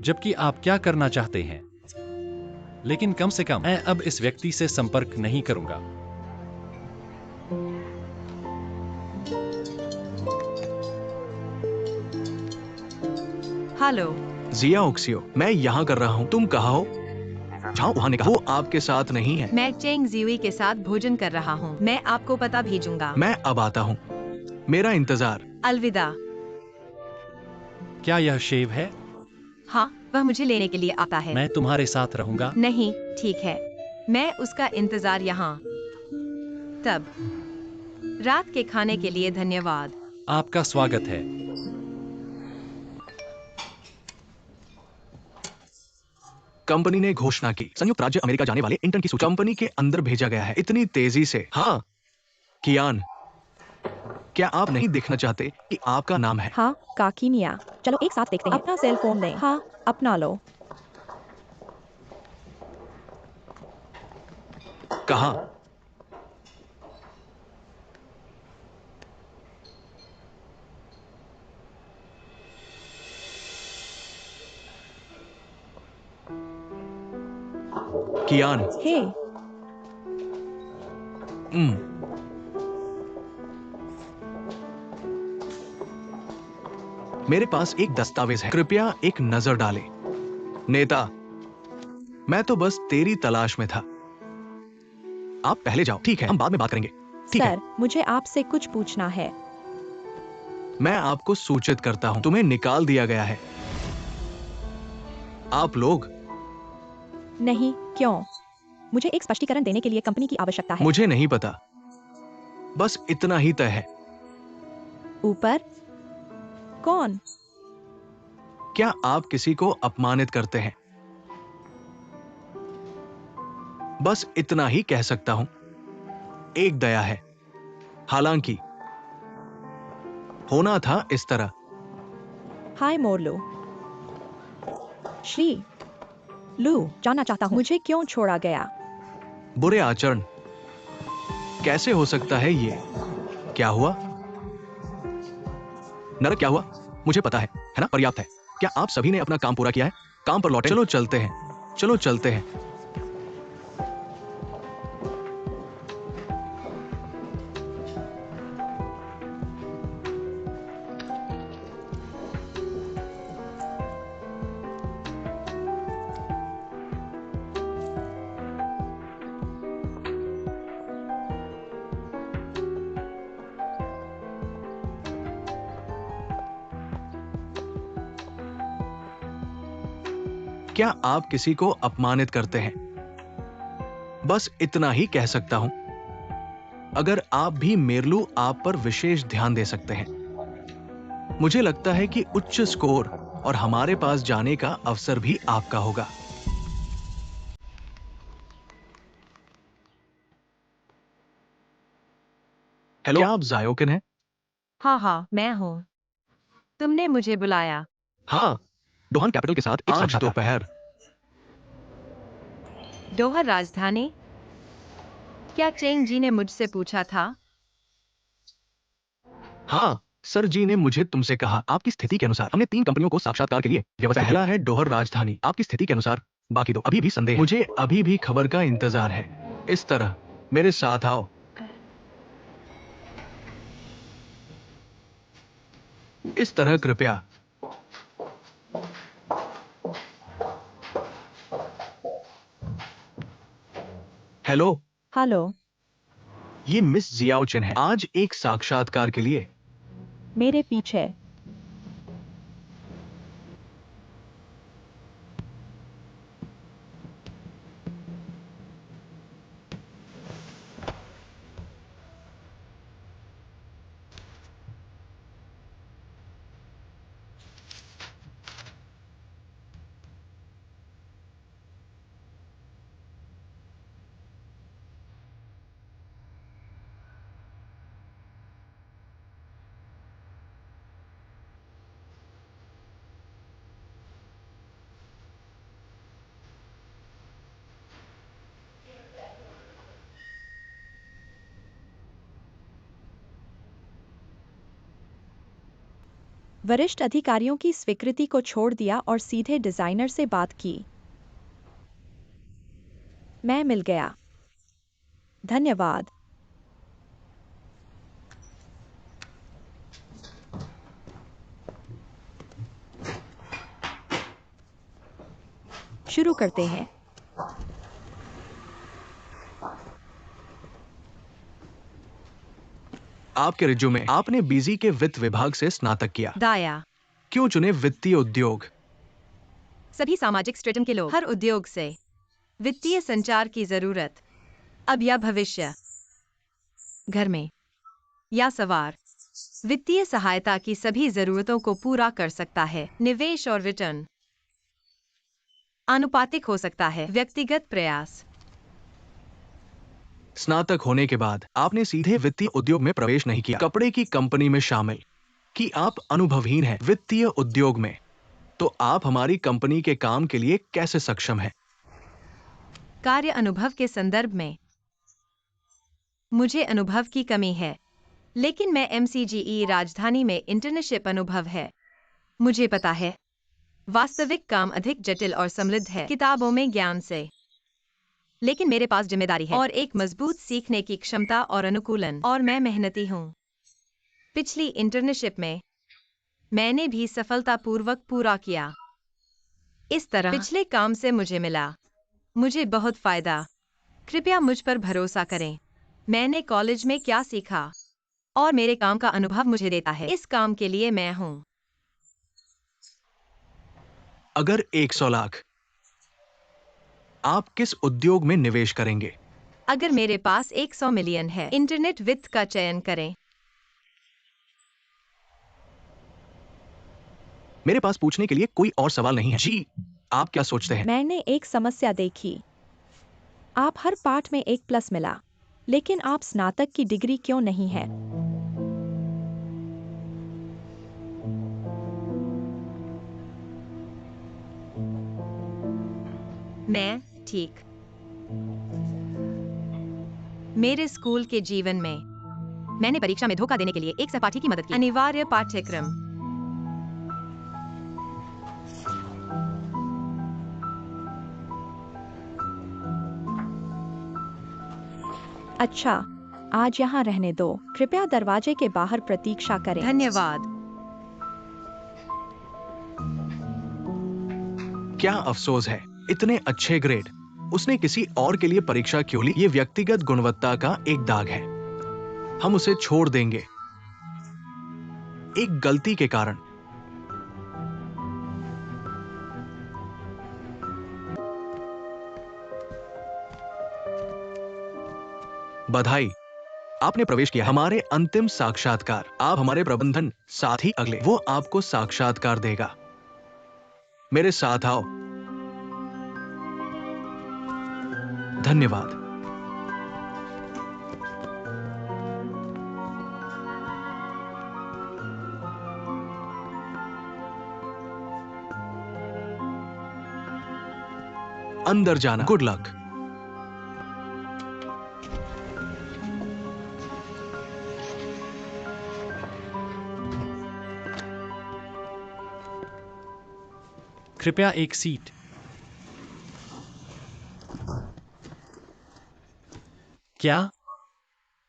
जबकि आप क्या करना चाहते हैं। लेकिन कम से कम मैं अब इस व्यक्ति से संपर्क नहीं करूंगा। हेलो। जिया ओक्सियो, मैं यहाँ कर रहा हूँ। तुम कहाँ हो? जाओ वहाँ निकाल। वो आपके साथ नहीं है। मैं चेंग जियुई के साथ भोजन कर रहा हूँ। मैं आपको पता भेजूंगा। मैं अब आता हूँ। मेरा इंतजार। अलविदा। क्या यह शेव है? हाँ, वह मुझे लेने के लिए आता है। मैं तुम्हारे साथ रहूंगा। नहीं, ठीक है। मैं उसका इंतजार यहाँ। तब रात के खाने के लिए धन्यवाद। आपका स्वागत है। कंपनी ने घोषणा की, संयुक्त राज्य अमेरिका जाने वाले इंटर्न की सूची कंपनी के अंदर भेजा गया है। इतनी तेजी से। हाँ, कियान, क्या आप नहीं देखना चाहते कि आपका नाम है? हाँ, काकी मिया। चलो एक साथ देखते हैं। अपना सेल फोन दें। हाँ, अपना लो। कहाँ? कियान। हे, मेरे पास एक दस्तावेज है, कृपया एक नजर डालें। नेता, मैं तो बस तेरी तलाश में था। आप पहले जाओ। ठीक है, हम बाद में बात करेंगे। ठीक है। सर, मुझे आपसे कुछ पूछना है। मैं आपको सूचित करता हूं, तुम्हें निकाल दिया गया है। आप लोग। नहीं, क्यों? मुझे एक स्पष्टीकरण देने के लिए कंपनी की आवश्यकता है। मुझे नहीं पता, बस इतना ही तय है। ऊपर? कौन? क्या आप किसी को अपमानित करते हैं? बस इतना ही कह सकता हूं। एक दया है, हालांकि होना था इस तरह। हाय मोरलू। श्री लू, जानना चाहता हूँ मुझे क्यों छोड़ा गया? बुरे आचरण। कैसे हो सकता है ये? क्या हुआ? नरक क्या हुआ? मुझे पता है ना? पर्याप्त है। क्या आप सभी ने अपना काम पूरा किया है? काम पर लौटे। चलो चलते हैं। चलो चलते हैं। क्या आप किसी को अपमानित करते हैं? बस इतना ही कह सकता हूं। अगर आप भी मेरलू आप पर विशेष ध्यान दे सकते हैं। मुझे लगता है कि उच्च स्कोर और हमारे पास जाने का अवसर भी आपका होगा। हेलो, क्या आप जायोकिन हैं? हाँ हाँ, मैं हूँ। तुमने मुझे बुलाया। हाँ, डोहन कैपिटल के साथ एक साक्षात्कार दोपहर। दोहा राजधानी? क्या चेंग जी ने मुझसे पूछा था? हाँ, सर जी ने मुझे तुमसे कहा आपकी स्थिति के अनुसार हमने 3 कंपनियों को साक्षात्कार के लिए व्यवस्थित किया। पहला है डोहर राजधानी, आपकी स्थिति के अनुसार बाकी 2 अभी भी संदेह है। मुझे अभी भी खबर का इंतजार है। इस तरह मेरे साथ आओ। इस तरह कृपया। हेलो, हेलो, ये मिस जियाओ चिन है। आज एक साक्षात्कार के लिए। मेरे पीछे। वरिष्ठ अधिकारियों की स्वीकृति को छोड़ दिया और सीधे डिजाइनर से बात की। मैं मिल गया। धन्यवाद। शुरू करते हैं। आपके रिज्यूमे आपने बीजी के वित्त विभाग से स्नातक किया। दाया। क्यों चुने वित्तीय उद्योग? सभी सामाजिक स्ट्रेटम के लोग हर उद्योग से वित्तीय संचार की जरूरत अब या भविष्य, घर में या सवार, वित्तीय सहायता की सभी जरूरतों को पूरा कर सकता है। निवेश और रिटर्न आनुपातिक हो सकता है। व्यक्तिगत प्रयास। स्नातक होने के बाद आपने सीधे वित्तीय उद्योग में प्रवेश नहीं किया, कपड़े की कंपनी में शामिल कि आप अनुभवहीन हैं वित्तीय उद्योग में, तो आप हमारी कंपनी के काम के लिए कैसे सक्षम हैं? कार्य अनुभव के संदर्भ में मुझे अनुभव की कमी है, लेकिन मैं MCGE राजधानी में इंटर्नशिप अनुभव है। मुझे पता है वास्तविक काम अधिक जटिल और समृद्ध है किताबों में ज्ञान से, लेकिन मेरे पास जिम्मेदारी है और एक मजबूत सीखने की क्षमता और अनुकूलन, और मैं मेहनती हूँ। पिछली इंटर्नशिप में मैंने भी सफलतापूर्वक पूरा किया। इस तरह पिछले काम से मुझे मिला मुझे बहुत फायदा। कृपया मुझ पर भरोसा करें। मैंने कॉलेज में क्या सीखा और मेरे काम का अनुभव मुझे देता है इस काम के लिए मैं हूँ। अगर 100 लाख, आप किस उद्योग में निवेश करेंगे? अगर मेरे पास 100 मिलियन है, इंटरनेट वित्त का चयन करें। मेरे पास पूछने के लिए कोई और सवाल नहीं है। जी, आप क्या सोचते हैं? मैंने एक समस्या देखी। आप हर पाठ में 1+ मिला, लेकिन आप स्नातक की डिग्री क्यों नहीं है? मैं ठीक। मेरे स्कूल के जीवन में मैंने परीक्षा में धोखा देने के लिए एक सहपाठी की मदद की। अनिवार्य पाठ्यक्रम। अच्छा, आज यहाँ रहने दो। कृपया दरवाजे के बाहर प्रतीक्षा करें। धन्यवाद। क्या अफसोस है, इतने अच्छे ग्रेड उसने किसी और के लिए परीक्षा क्यों ली? ये व्यक्तिगत गुणवत्ता का एक दाग है। हम उसे छोड़ देंगे एक गलती के कारण। बधाई, आपने प्रवेश किया हमारे अंतिम साक्षात्कार। आप हमारे प्रबंधन साथी अगले, वो आपको साक्षात्कार देगा। मेरे साथ आओ। धन्यवाद। अंदर जाना। Good luck. कृपया एक सीट। क्या?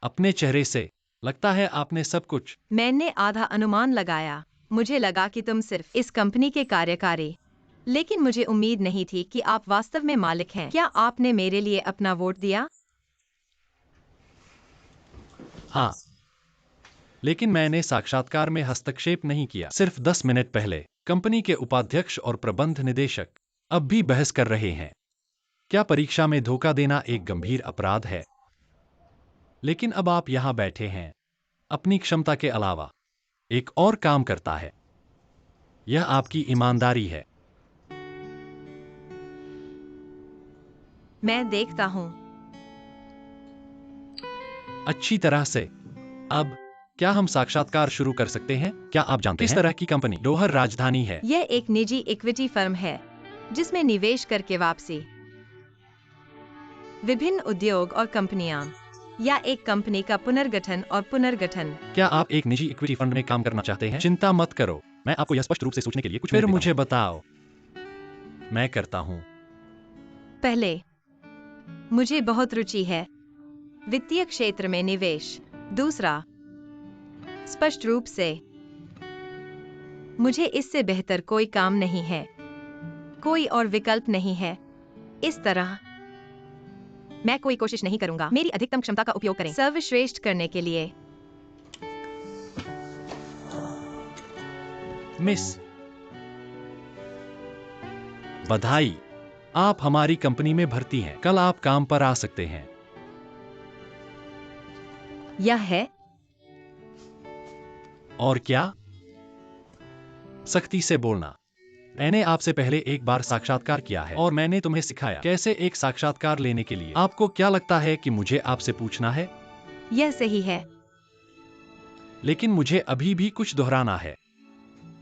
अपने चेहरे से लगता है आपने सब कुछ। मैंने आधा अनुमान लगाया। मुझे लगा कि तुम सिर्फ इस कंपनी के कार्यकारी, लेकिन मुझे उम्मीद नहीं थी कि आप वास्तव में मालिक हैं। क्या आपने मेरे लिए अपना वोट दिया? हाँ, लेकिन मैंने साक्षात्कार में हस्तक्षेप नहीं किया। सिर्फ 10 मिनट पहले कंपनी के उपाध्यक्ष और प्रबंध निदेशक अब भी बहस कर रहे हैं। क्या परीक्षा में धोखा देना एक गंभीर अपराध है? लेकिन अब आप यहां बैठे हैं, अपनी क्षमता के अलावा एक और काम करता है। यह आपकी ईमानदारी है। मैं देखता हूँ। अच्छी तरह से। अब क्या हम साक्षात्कार शुरू कर सकते हैं? क्या आप जानते हैं किस तरह की कंपनी डोहर राजधानी है? यह एक निजी इक्विटी फर्म है जिसमें निवेश करके वापसी, विभिन्न उद्योग और कंपनियां, या एक कंपनी का पुनर्गठन और पुनर्गठन। क्या आप एक निजी इक्विटी फंड में काम करना चाहते हैं? चिंता मत करो, मैं आपको यह स्पष्ट रूप से सोचने के लिए कुछ फिर मुझे बताओ। मैं करता हूं। पहले, मुझे बहुत रुचि है वित्तीय क्षेत्र में निवेश। दूसरा, स्पष्ट रूप से मुझे इससे बेहतर कोई काम नहीं है, कोई और विकल्प नहीं है। इस तरह मैं कोई कोशिश नहीं करूंगा। मेरी अधिकतम क्षमता का उपयोग करें सर्वश्रेष्ठ करने के लिए। मिस, बधाई, आप हमारी कंपनी में भर्ती हैं। कल आप काम पर आ सकते हैं। यह है। और क्या? सख्ती से बोलना। मैंने आपसे पहले एक बार साक्षात्कार किया है और मैंने तुम्हें सिखाया कैसे एक साक्षात्कार लेने के लिए। आपको क्या लगता है कि मुझे आपसे पूछना है? यह सही है। लेकिन मुझे अभी भी कुछ दोहराना है।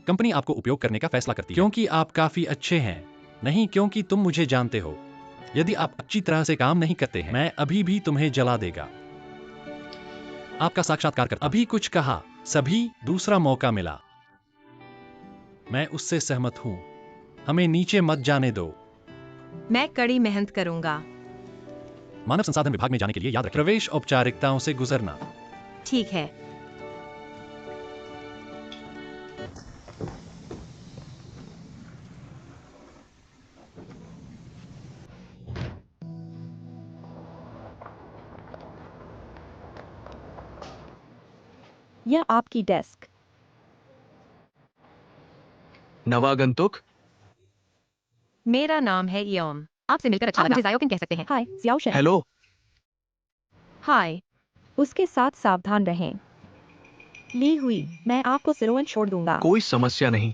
कंपनी आपको उपयोग करने का फैसला करती है क्योंकि आप काफी अच्छे हैं, नहीं क्योंकि तुम मुझे जानते हो। यदि आप अच्छी तरह से काम नहीं करते हैं, मैं अभी भी तुम्हें जला देगा। आपका साक्षात्कारकर्ता अभी कुछ कहा। सभी दूसरा मौका मिला। मैं उससे सहमत हूं। हमें नीचे मत जाने दो। मैं कड़ी मेहनत करूंगा। मानव संसाधन विभाग में जाने के लिए याद रखें, प्रवेश औपचारिकताओं से गुजरना। ठीक है। यह आपकी डेस्क। नवागंतुक, मेरा नाम है योम। आपसे मिलकर अच्छा लगा। मुझे जायोपिन कह सकते हैं। हाय जियाओशन। हेलो। हाय। उसके साथ सावधान रहें। ली हुई, मैं आपको सिरोवन छोड़ दूंगा। कोई समस्या नहीं।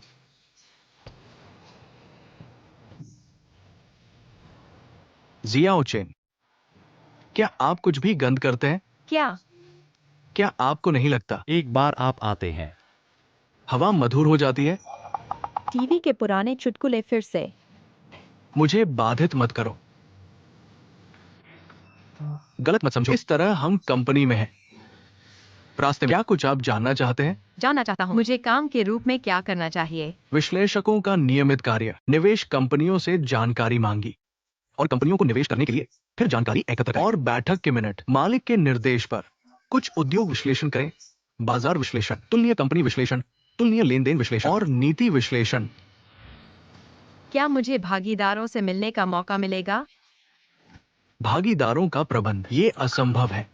जियाओ चेन, क्या आप कुछ भी गंद करते हैं? क्या आपको नहीं लगता एक बार आप आते हैं, हवा मधुर हो जाती है? टीवी के पुराने चुटकुले फिर से। मुझे बाधित मत करो। गलत मत समझो। इस तरह हम कंपनी में हैं। रास्ते में क्या कुछ आप जानना चाहते हैं? जानना चाहता हूँ मुझे काम के रूप में क्या करना चाहिए। विश्लेषकों का नियमित कार्य। निवेश कंपनियों से जानकारी मांगी और कंपनियों को निवेश करने के लिए फिर जानकारी एकत्र करें। और बैठक के मिनट मालिक के निर्देश पर कुछ उद्योग विश्लेषण करें, बाजार विश्लेषण, तुलनीय कंपनी विश्लेषण, तुलनीय लेन देन विश्लेषण और नीति विश्लेषण। क्या मुझे भागीदारों से मिलने का मौका मिलेगा? भागीदारों का प्रबंध, ये असंभव है।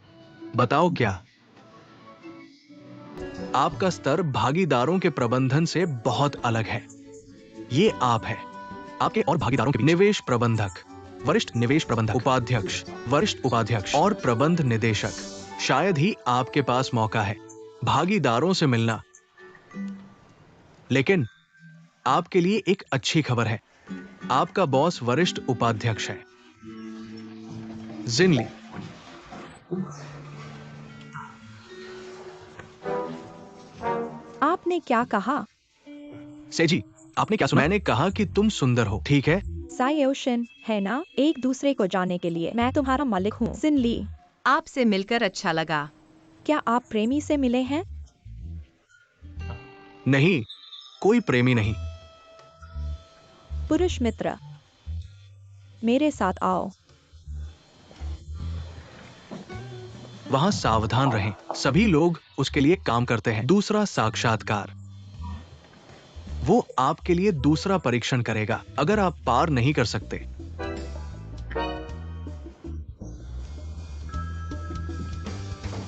बताओ क्या? आपका स्तर भागीदारों के प्रबंधन से बहुत अलग है। ये आप है आपके और भागीदारों के बीच। निवेश प्रबंधक, वरिष्ठ निवेश प्रबंधक, उपाध्यक्ष, वरिष्ठ उपाध्यक्ष और प्रबंध निदेशक। शायद ही आपके पास मौका है भागीदारों से मिलना। लेकिन आपके लिए एक अच्छी खबर है, आपका बॉस वरिष्ठ उपाध्यक्ष है, जिनली। आपने क्या कहा? सेजी, आपने क्या सुना? मैंने कहा कि तुम सुंदर हो, ठीक है? सायोशिन, है ना? एक दूसरे को जानने के लिए मैं तुम्हारा मालिक हूँ। सिन ली, आपसे मिलकर अच्छा लगा। क्या आप प्रेमी से मिले हैं? नहीं, कोई प्रेमी नहीं। पुरुष मित्र, मेरे साथ आओ। वहां सावधान रहें, सभी लोग उसके लिए काम करते हैं। दूसरा साक्षात्कार, वो आपके लिए दूसरा परीक्षण करेगा। अगर आप पार नहीं कर सकते,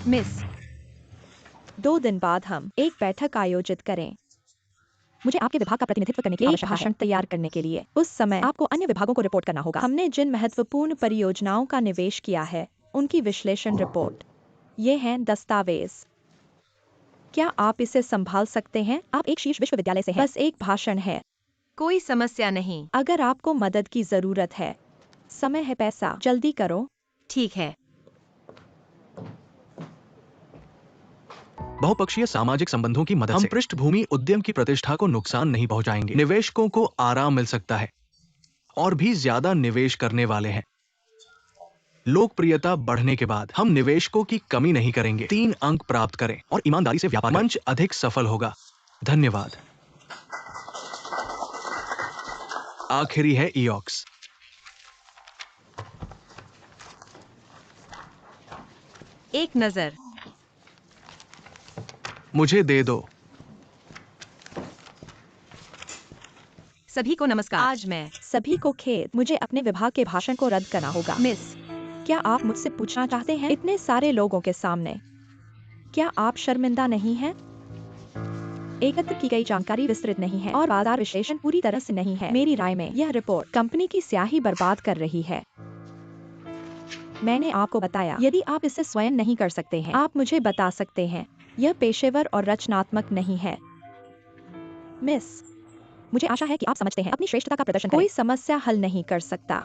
मिस, 2 दिन बाद हम एक बैठक आयोजित करें। मुझे आपके विभाग का प्रतिनिधित्व करने की आवश्यकता है। भाषण तैयार करने के लिए उस समय आपको अन्य विभागों को रिपोर्ट करना होगा। हमने जिन महत्वपूर्ण परियोजनाओं का निवेश किया है, उनकी विश्लेषण रिपोर्ट। ये हैं दस्तावेज। क्या आप इसे संभाल सकते हैं? आप एक शीर्ष विश्वविद्यालय से हैं। बस एक भाषण है। कोई समस्या नहीं। अगर आपको मदद की जरूरत है, समय है पैसा, जल्दी करो। ठीक है। बहुपक्षीय सामाजिक संबंधों की मदद से हम पृष्ठभूमि उद्यम की प्रतिष्ठा को नुकसान नहीं पहुंचाएंगे। निवेशकों को आराम मिल सकता है और भी ज्यादा निवेश करने वाले हैं। लोकप्रियता बढ़ने के बाद हम निवेशकों की कमी नहीं करेंगे। 3 अंक प्राप्त करें और ईमानदारी से व्यापार मंच अधिक सफल होगा। धन्यवाद। आखिरी है ईओक्स। एक नजर। मुझे दे दो। सभी को नमस्कार। आज मैं सभी को खेद, मुझे अपने विभाग के भाषण को रद्द करना होगा। मिस, क्या आप मुझसे पूछना चाहते हैं? इतने सारे लोगों के सामने क्या आप शर्मिंदा नहीं हैं? एकत्र की गई जानकारी विस्तृत नहीं है और बाजार विश्लेषण पूरी तरह से नहीं है। मेरी राय में यह रिपोर्ट कंपनी की स्याही बर्बाद कर रही है। मैंने आपको बताया, यदि आप इसे स्वयं नहीं कर सकते हैं, आप मुझे बता सकते हैं। यह पेशेवर और रचनात्मक नहीं है। मिस, मुझे आशा है कि आप समझते हैं, अपनी श्रेष्ठता का प्रदर्शन करें। कोई समस्या हल नहीं कर सकता।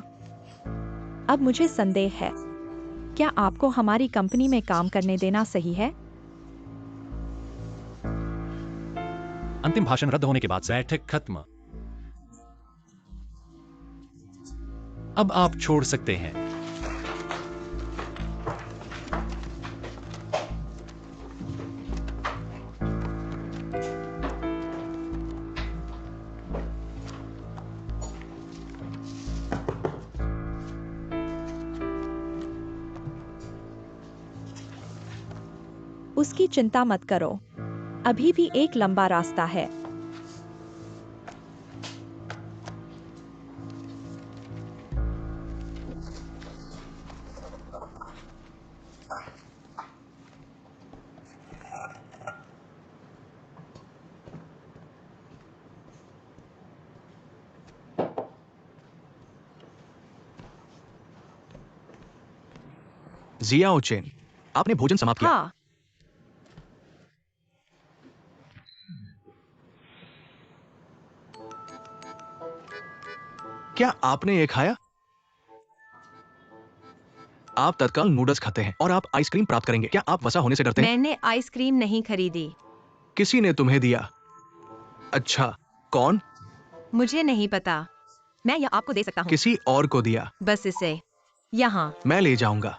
अब मुझे संदेह है, क्या आपको हमारी कंपनी में काम करने देना सही है? अंतिम भाषण रद्द होने के बाद बैठक खत्म। अब आप छोड़ सकते हैं। उसकी चिंता मत करो, अभी भी एक लंबा रास्ता है। जिया ओचेन, आपने भोजन समाप्त किया? हाँ, क्या आपने ये खाया? आप तत्काल नूडल्स खाते हैं और आप आइसक्रीम प्राप्त करेंगे। क्या आप वसा होने से डरते हैं? मैंने आइसक्रीम नहीं खरीदी। किसी ने तुम्हें दिया। अच्छा, कौन? मुझे नहीं पता। मैं यह आपको दे सकता हूँ। किसी और को दिया। बस इसे यहाँ। मैं ले जाऊंगा।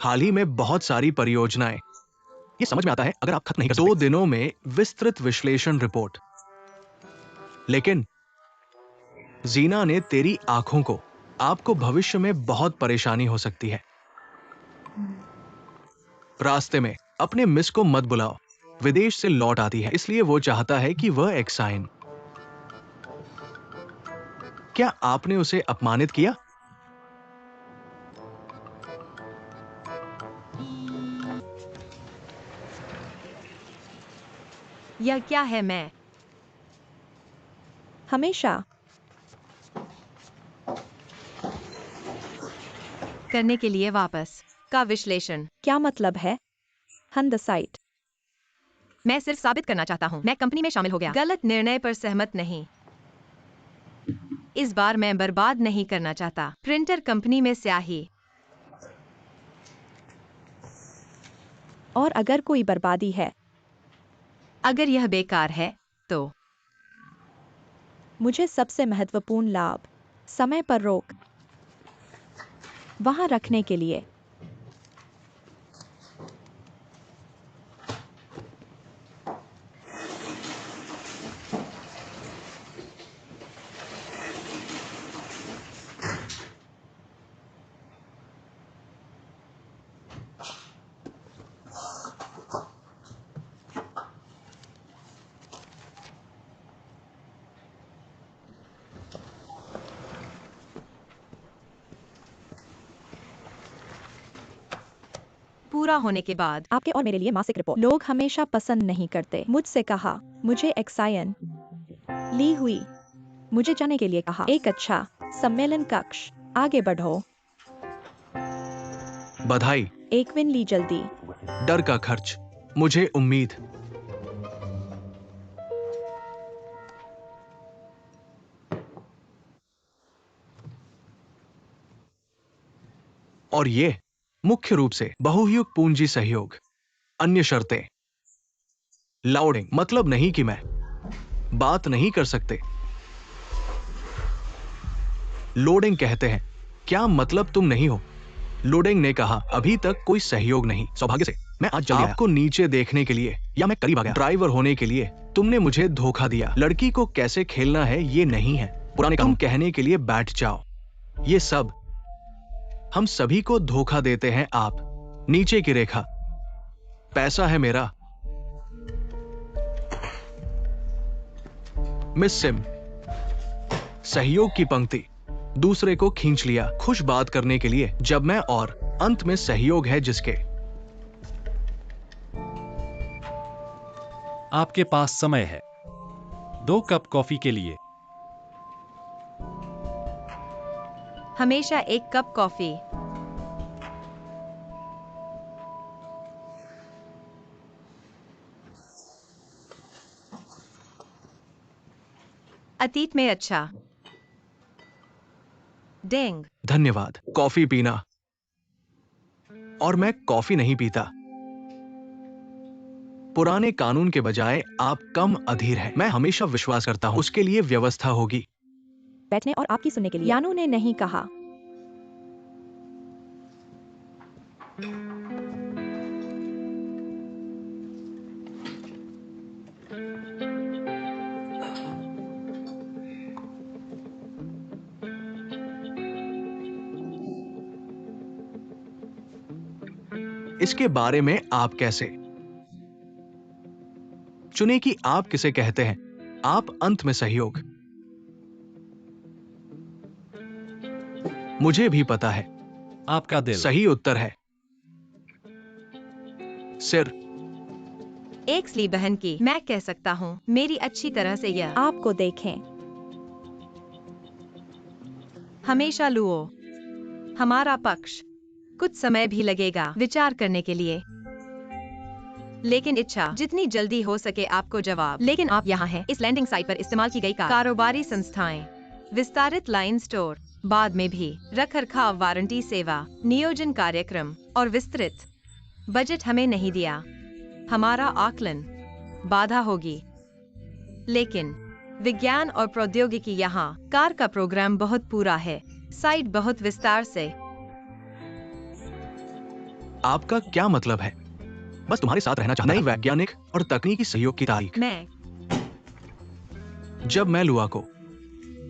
हाल ही में बहुत सारी परियोजनाएं। ये समझ में आता है अगर आप खत्म नहीं कर सकते। 2 दिनों में विस्तृत विश्लेषण रिपोर्ट। लेकिन जीना ने तेरी आंखों को, आपको भविष्य में बहुत परेशानी हो सकती है। रास्ते में अपने मिस को मत बुलाओ, विदेश से लौट आती है, इसलिए वो चाहता है कि वह एक साइन। क्या आपने उसे अपमानित किया? यह क्या है? मैं हमेशा करने के लिए वापस का विश्लेषण। क्या मतलब है? हंदसाइट, मैं सिर्फ साबित करना चाहता हूँ, मैं कंपनी में शामिल हो गया। गलत निर्णय पर सहमत नहीं। इस बार मैं बर्बाद नहीं करना चाहता। प्रिंटर कंपनी में स्याही। और अगर कोई बर्बादी है अगर यह बेकार है तो मुझे सबसे महत्वपूर्ण लाभ, समय पर रोक, वहां रखने के लिए। पूरा होने के बाद आपके और मेरे लिए मासिक रिपोर्ट। लोग हमेशा पसंद नहीं करते। मुझसे कहा, मुझे एक्सायन ली हुई। मुझे जाने के लिए कहा, एक अच्छा सम्मेलन कक्ष, आगे बढ़ो। बधाई। एक विन ली जल्दी। डर का खर्च, मुझे उम्मीद। और ये मुख्य रूप से बहुयुग पूंजी सहयोग। अन्य शर्तें। लाउडिंग मतलब नहीं कि मैं बात नहीं कर सकते। लोडिंग कहते हैं, क्या मतलब तुम नहीं हो? लोडिंग ने कहा, अभी तक कोई सहयोग नहीं। सौभाग्य से मैं आज जल्दी आया। आपको नीचे देखने के लिए या मैं करीब आ गया। ड्राइवर होने के लिए तुमने मुझे धोखा दिया। लड़की को कैसे खेलना है ये नहीं है पुराने कानून। तुम कहने के लिए बैठ जाओ। ये सब हम सभी को धोखा देते हैं आप। नीचे की रेखा, पैसा है मेरा। मिस सिम, सहयोग की पंक्ति, दूसरे को खींच लिया खुश बात करने के लिए जब मैं, और अंत में सहयोग है जिसके। आपके पास समय है 2 कप कॉफी के लिए। हमेशा 1 कप कॉफी। अतीत में अच्छा। डेंग। धन्यवाद। कॉफी पीना। और मैं कॉफी नहीं पीता। पुराने कानून के बजाय आप कम अधीर हैं। मैं हमेशा विश्वास करता हूं उसके लिए व्यवस्था होगी। बैठने और आपकी सुनने के लिए। यानू ने नहीं कहा। इसके बारे में आप कैसे चुने कि आप किसे कहते हैं? आप अंत में सहयोग। मुझे भी पता है। आपका दिल। सही उत्तर है सिर। एक्सली बहन की। मैं कह सकता हूँ मेरी अच्छी तरह से यह। आपको देखें। हमेशा लुओ। हमारा पक्ष। कुछ समय भी लगेगा विचार करने के लिए, लेकिन इच्छा जितनी जल्दी हो सके आपको जवाब। लेकिन आप यहाँ हैं। इस लैंडिंग साइट पर इस्तेमाल की गई कारोबारी संस्थाएं, विस्तारित लाइन स्टोर, बाद में भी रखरखाव वारंटी सेवा, नियोजन कार्यक्रम और विस्तृत बजट हमें नहीं दिया। हमारा आकलन बाधा होगी, लेकिन विज्ञान और प्रौद्योगिकी यहाँ। कार का प्रोग्राम बहुत पूरा है, साइट बहुत विस्तार से। आपका क्या मतलब है? बस तुम्हारे साथ रहना चाहता। नई वैज्ञानिक और तकनीकी सहयोग की तारीख। मैं जब मैं लुआ को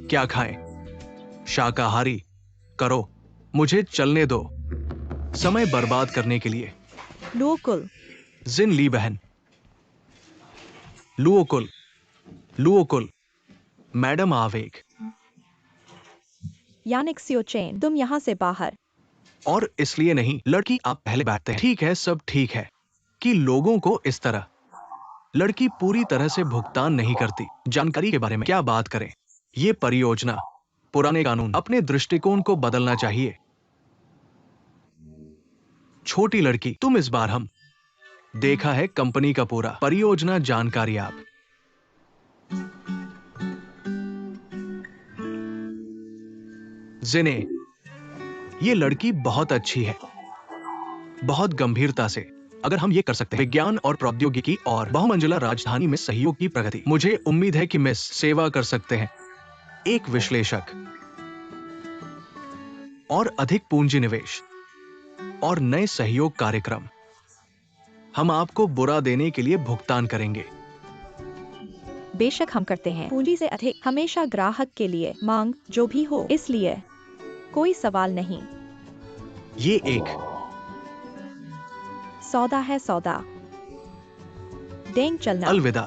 क्या खाएं? शाकाहारी करो। मुझे चलने दो समय बर्बाद करने के लिए। लुओकुल। जिन ली बहन। लुओकुल। लुओकुल। मैडम आवेग। यानिक सियोचेन, तुम यहाँ से बाहर। और इसलिए नहीं लड़की, आप पहले बैठते हैं। ठीक है, सब ठीक है कि लोगों को इस तरह। लड़की पूरी तरह से भुगतान नहीं करती। जानकारी के बारे में क्या बात करें? ये परियोजना, पुराने कानून, अपने दृष्टिकोण को बदलना चाहिए। छोटी लड़की, तुम इस बार हम देखा है कंपनी का पूरा परियोजना जानकारी। आप जिने, ये लड़की बहुत अच्छी है, बहुत गंभीरता से। अगर हम ये कर सकते हैं, विज्ञान और प्रौद्योगिकी और बहुमंजिला राजधानी में सहयोग की प्रगति, मुझे उम्मीद है कि मिस सेवा कर सकते हैं। एक विश्लेषक और अधिक पूंजी निवेश और नए सहयोग कार्यक्रम, हम आपको बुरा देने के लिए भुगतान करेंगे। बेशक हम करते हैं। पूंजी से अधिक हमेशा ग्राहक के लिए मांग जो भी हो, इसलिए कोई सवाल नहीं। ये एक सौदा है सौदा। डेंग चलना। अलविदा।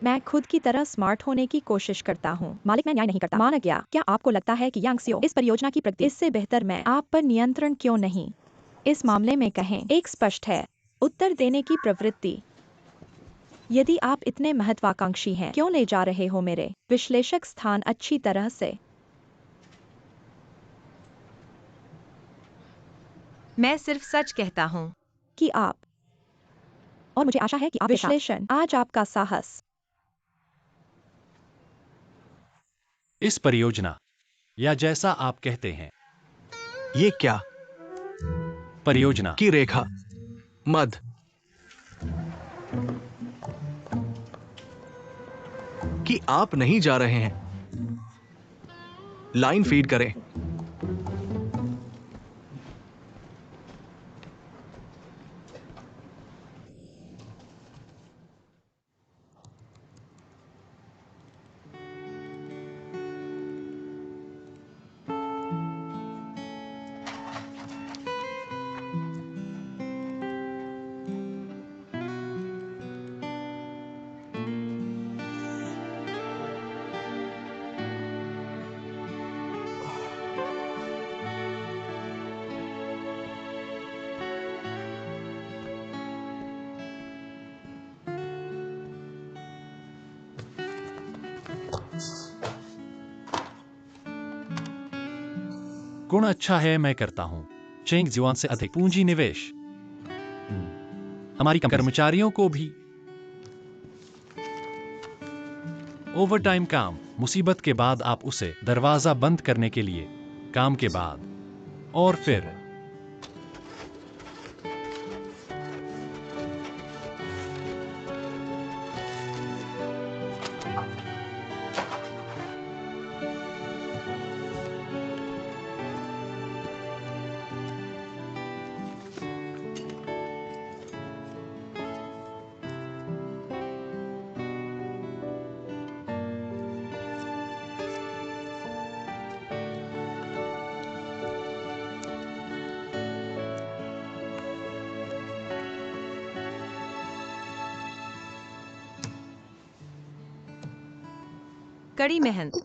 मैं खुद की तरह स्मार्ट होने की कोशिश करता हूँ। मालिक, मैं न्याय नहीं करता। माना गया। क्या आपको लगता है कि यांगसियो इस परियोजना की प्रगति इससे बेहतर मैं आप पर नियंत्रण क्यों नहीं? इस मामले में कहें, एक स्पष्ट है उत्तर देने की प्रवृत्ति। यदि आप इतने महत्वाकांक्षी हैं, क्यों ले जा रहे हो मेरे विश्लेषक स्थान अच्छी तरह से? मैं सिर्फ सच कहता हूँ कि आप, और मुझे आशा है कि आप विश्लेषण आज आपका साहस। इस परियोजना, या जैसा आप कहते हैं, ये क्या परियोजना की रेखा मध्य कि आप नहीं जा रहे हैं। लाइन फीड करें। गुण अच्छा है, मैं करता हूं। चेंग जुआन से अधिक पूंजी निवेश। हमारी कर्मचारियों को भी ओवरटाइम काम। मुसीबत के बाद आप उसे दरवाजा बंद करने के लिए काम के बाद, और फिर कड़ी मेहनत।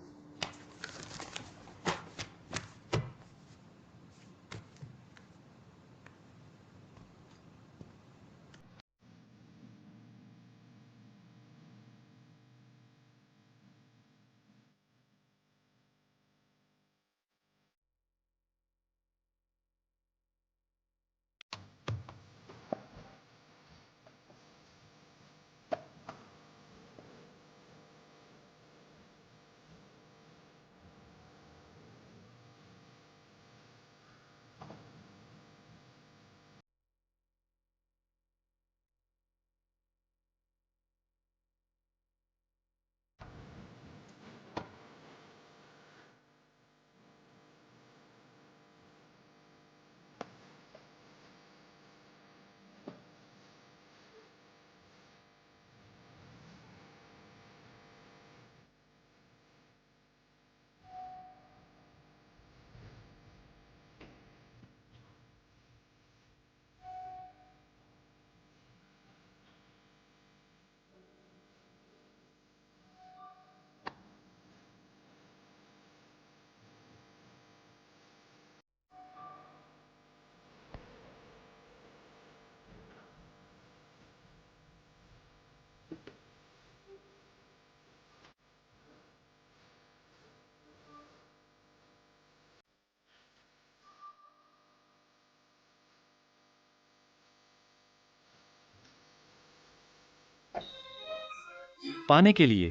पाने के लिए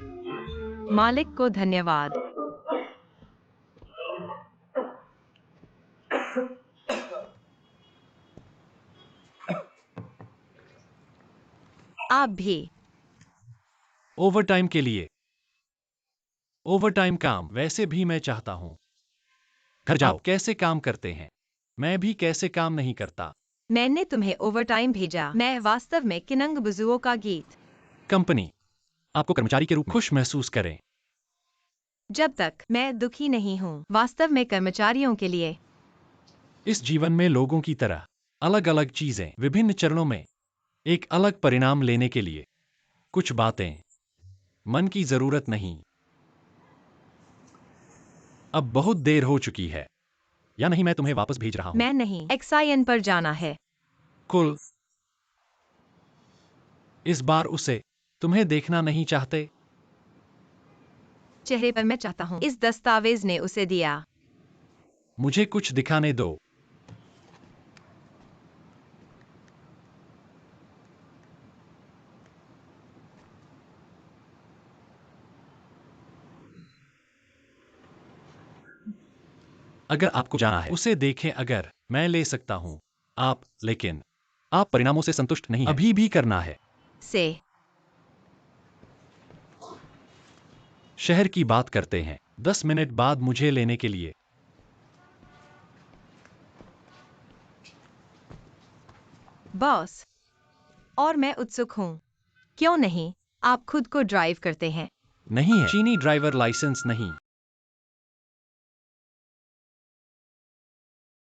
मालिक को धन्यवाद। आप भी। ओवरटाइम के लिए। ओवरटाइम काम वैसे भी मैं चाहता हूं। घर जाओ। कैसे काम करते हैं? मैं भी कैसे काम नहीं करता। मैंने तुम्हें ओवरटाइम भेजा। मैं वास्तव में किनंग बुजुओं का गीत। कंपनी आपको कर्मचारी के रूप में खुश महसूस करें। जब तक मैं दुखी नहीं हूँ, वास्तव में कर्मचारियों के लिए। इस जीवन में लोगों की तरह अलग अलग चीजें विभिन्न चरणों में एक अलग परिणाम लेने के लिए कुछ बातें मन की जरूरत नहीं। अब बहुत देर हो चुकी है, या नहीं? मैं तुम्हें वापस भेज रहा हूं। मैं नहीं, एक्साइन पर जाना है। कुल इस बार उसे तुम्हें देखना नहीं चाहते। चेहरे पर मैं चाहता हूँ। इस दस्तावेज ने उसे दिया। मुझे कुछ दिखाने दो। अगर आपको जाना है उसे देखें। अगर मैं ले सकता हूं आप, लेकिन आप परिणामों से संतुष्ट नहीं हैं। अभी भी करना है। से शहर की बात करते हैं। 10 मिनट बाद मुझे लेने के लिए। बॉस, और मैं उत्सुक हूँ। क्यों नहीं? आप खुद को ड्राइव करते हैं। नहीं है। चीनी ड्राइवर लाइसेंस नहीं।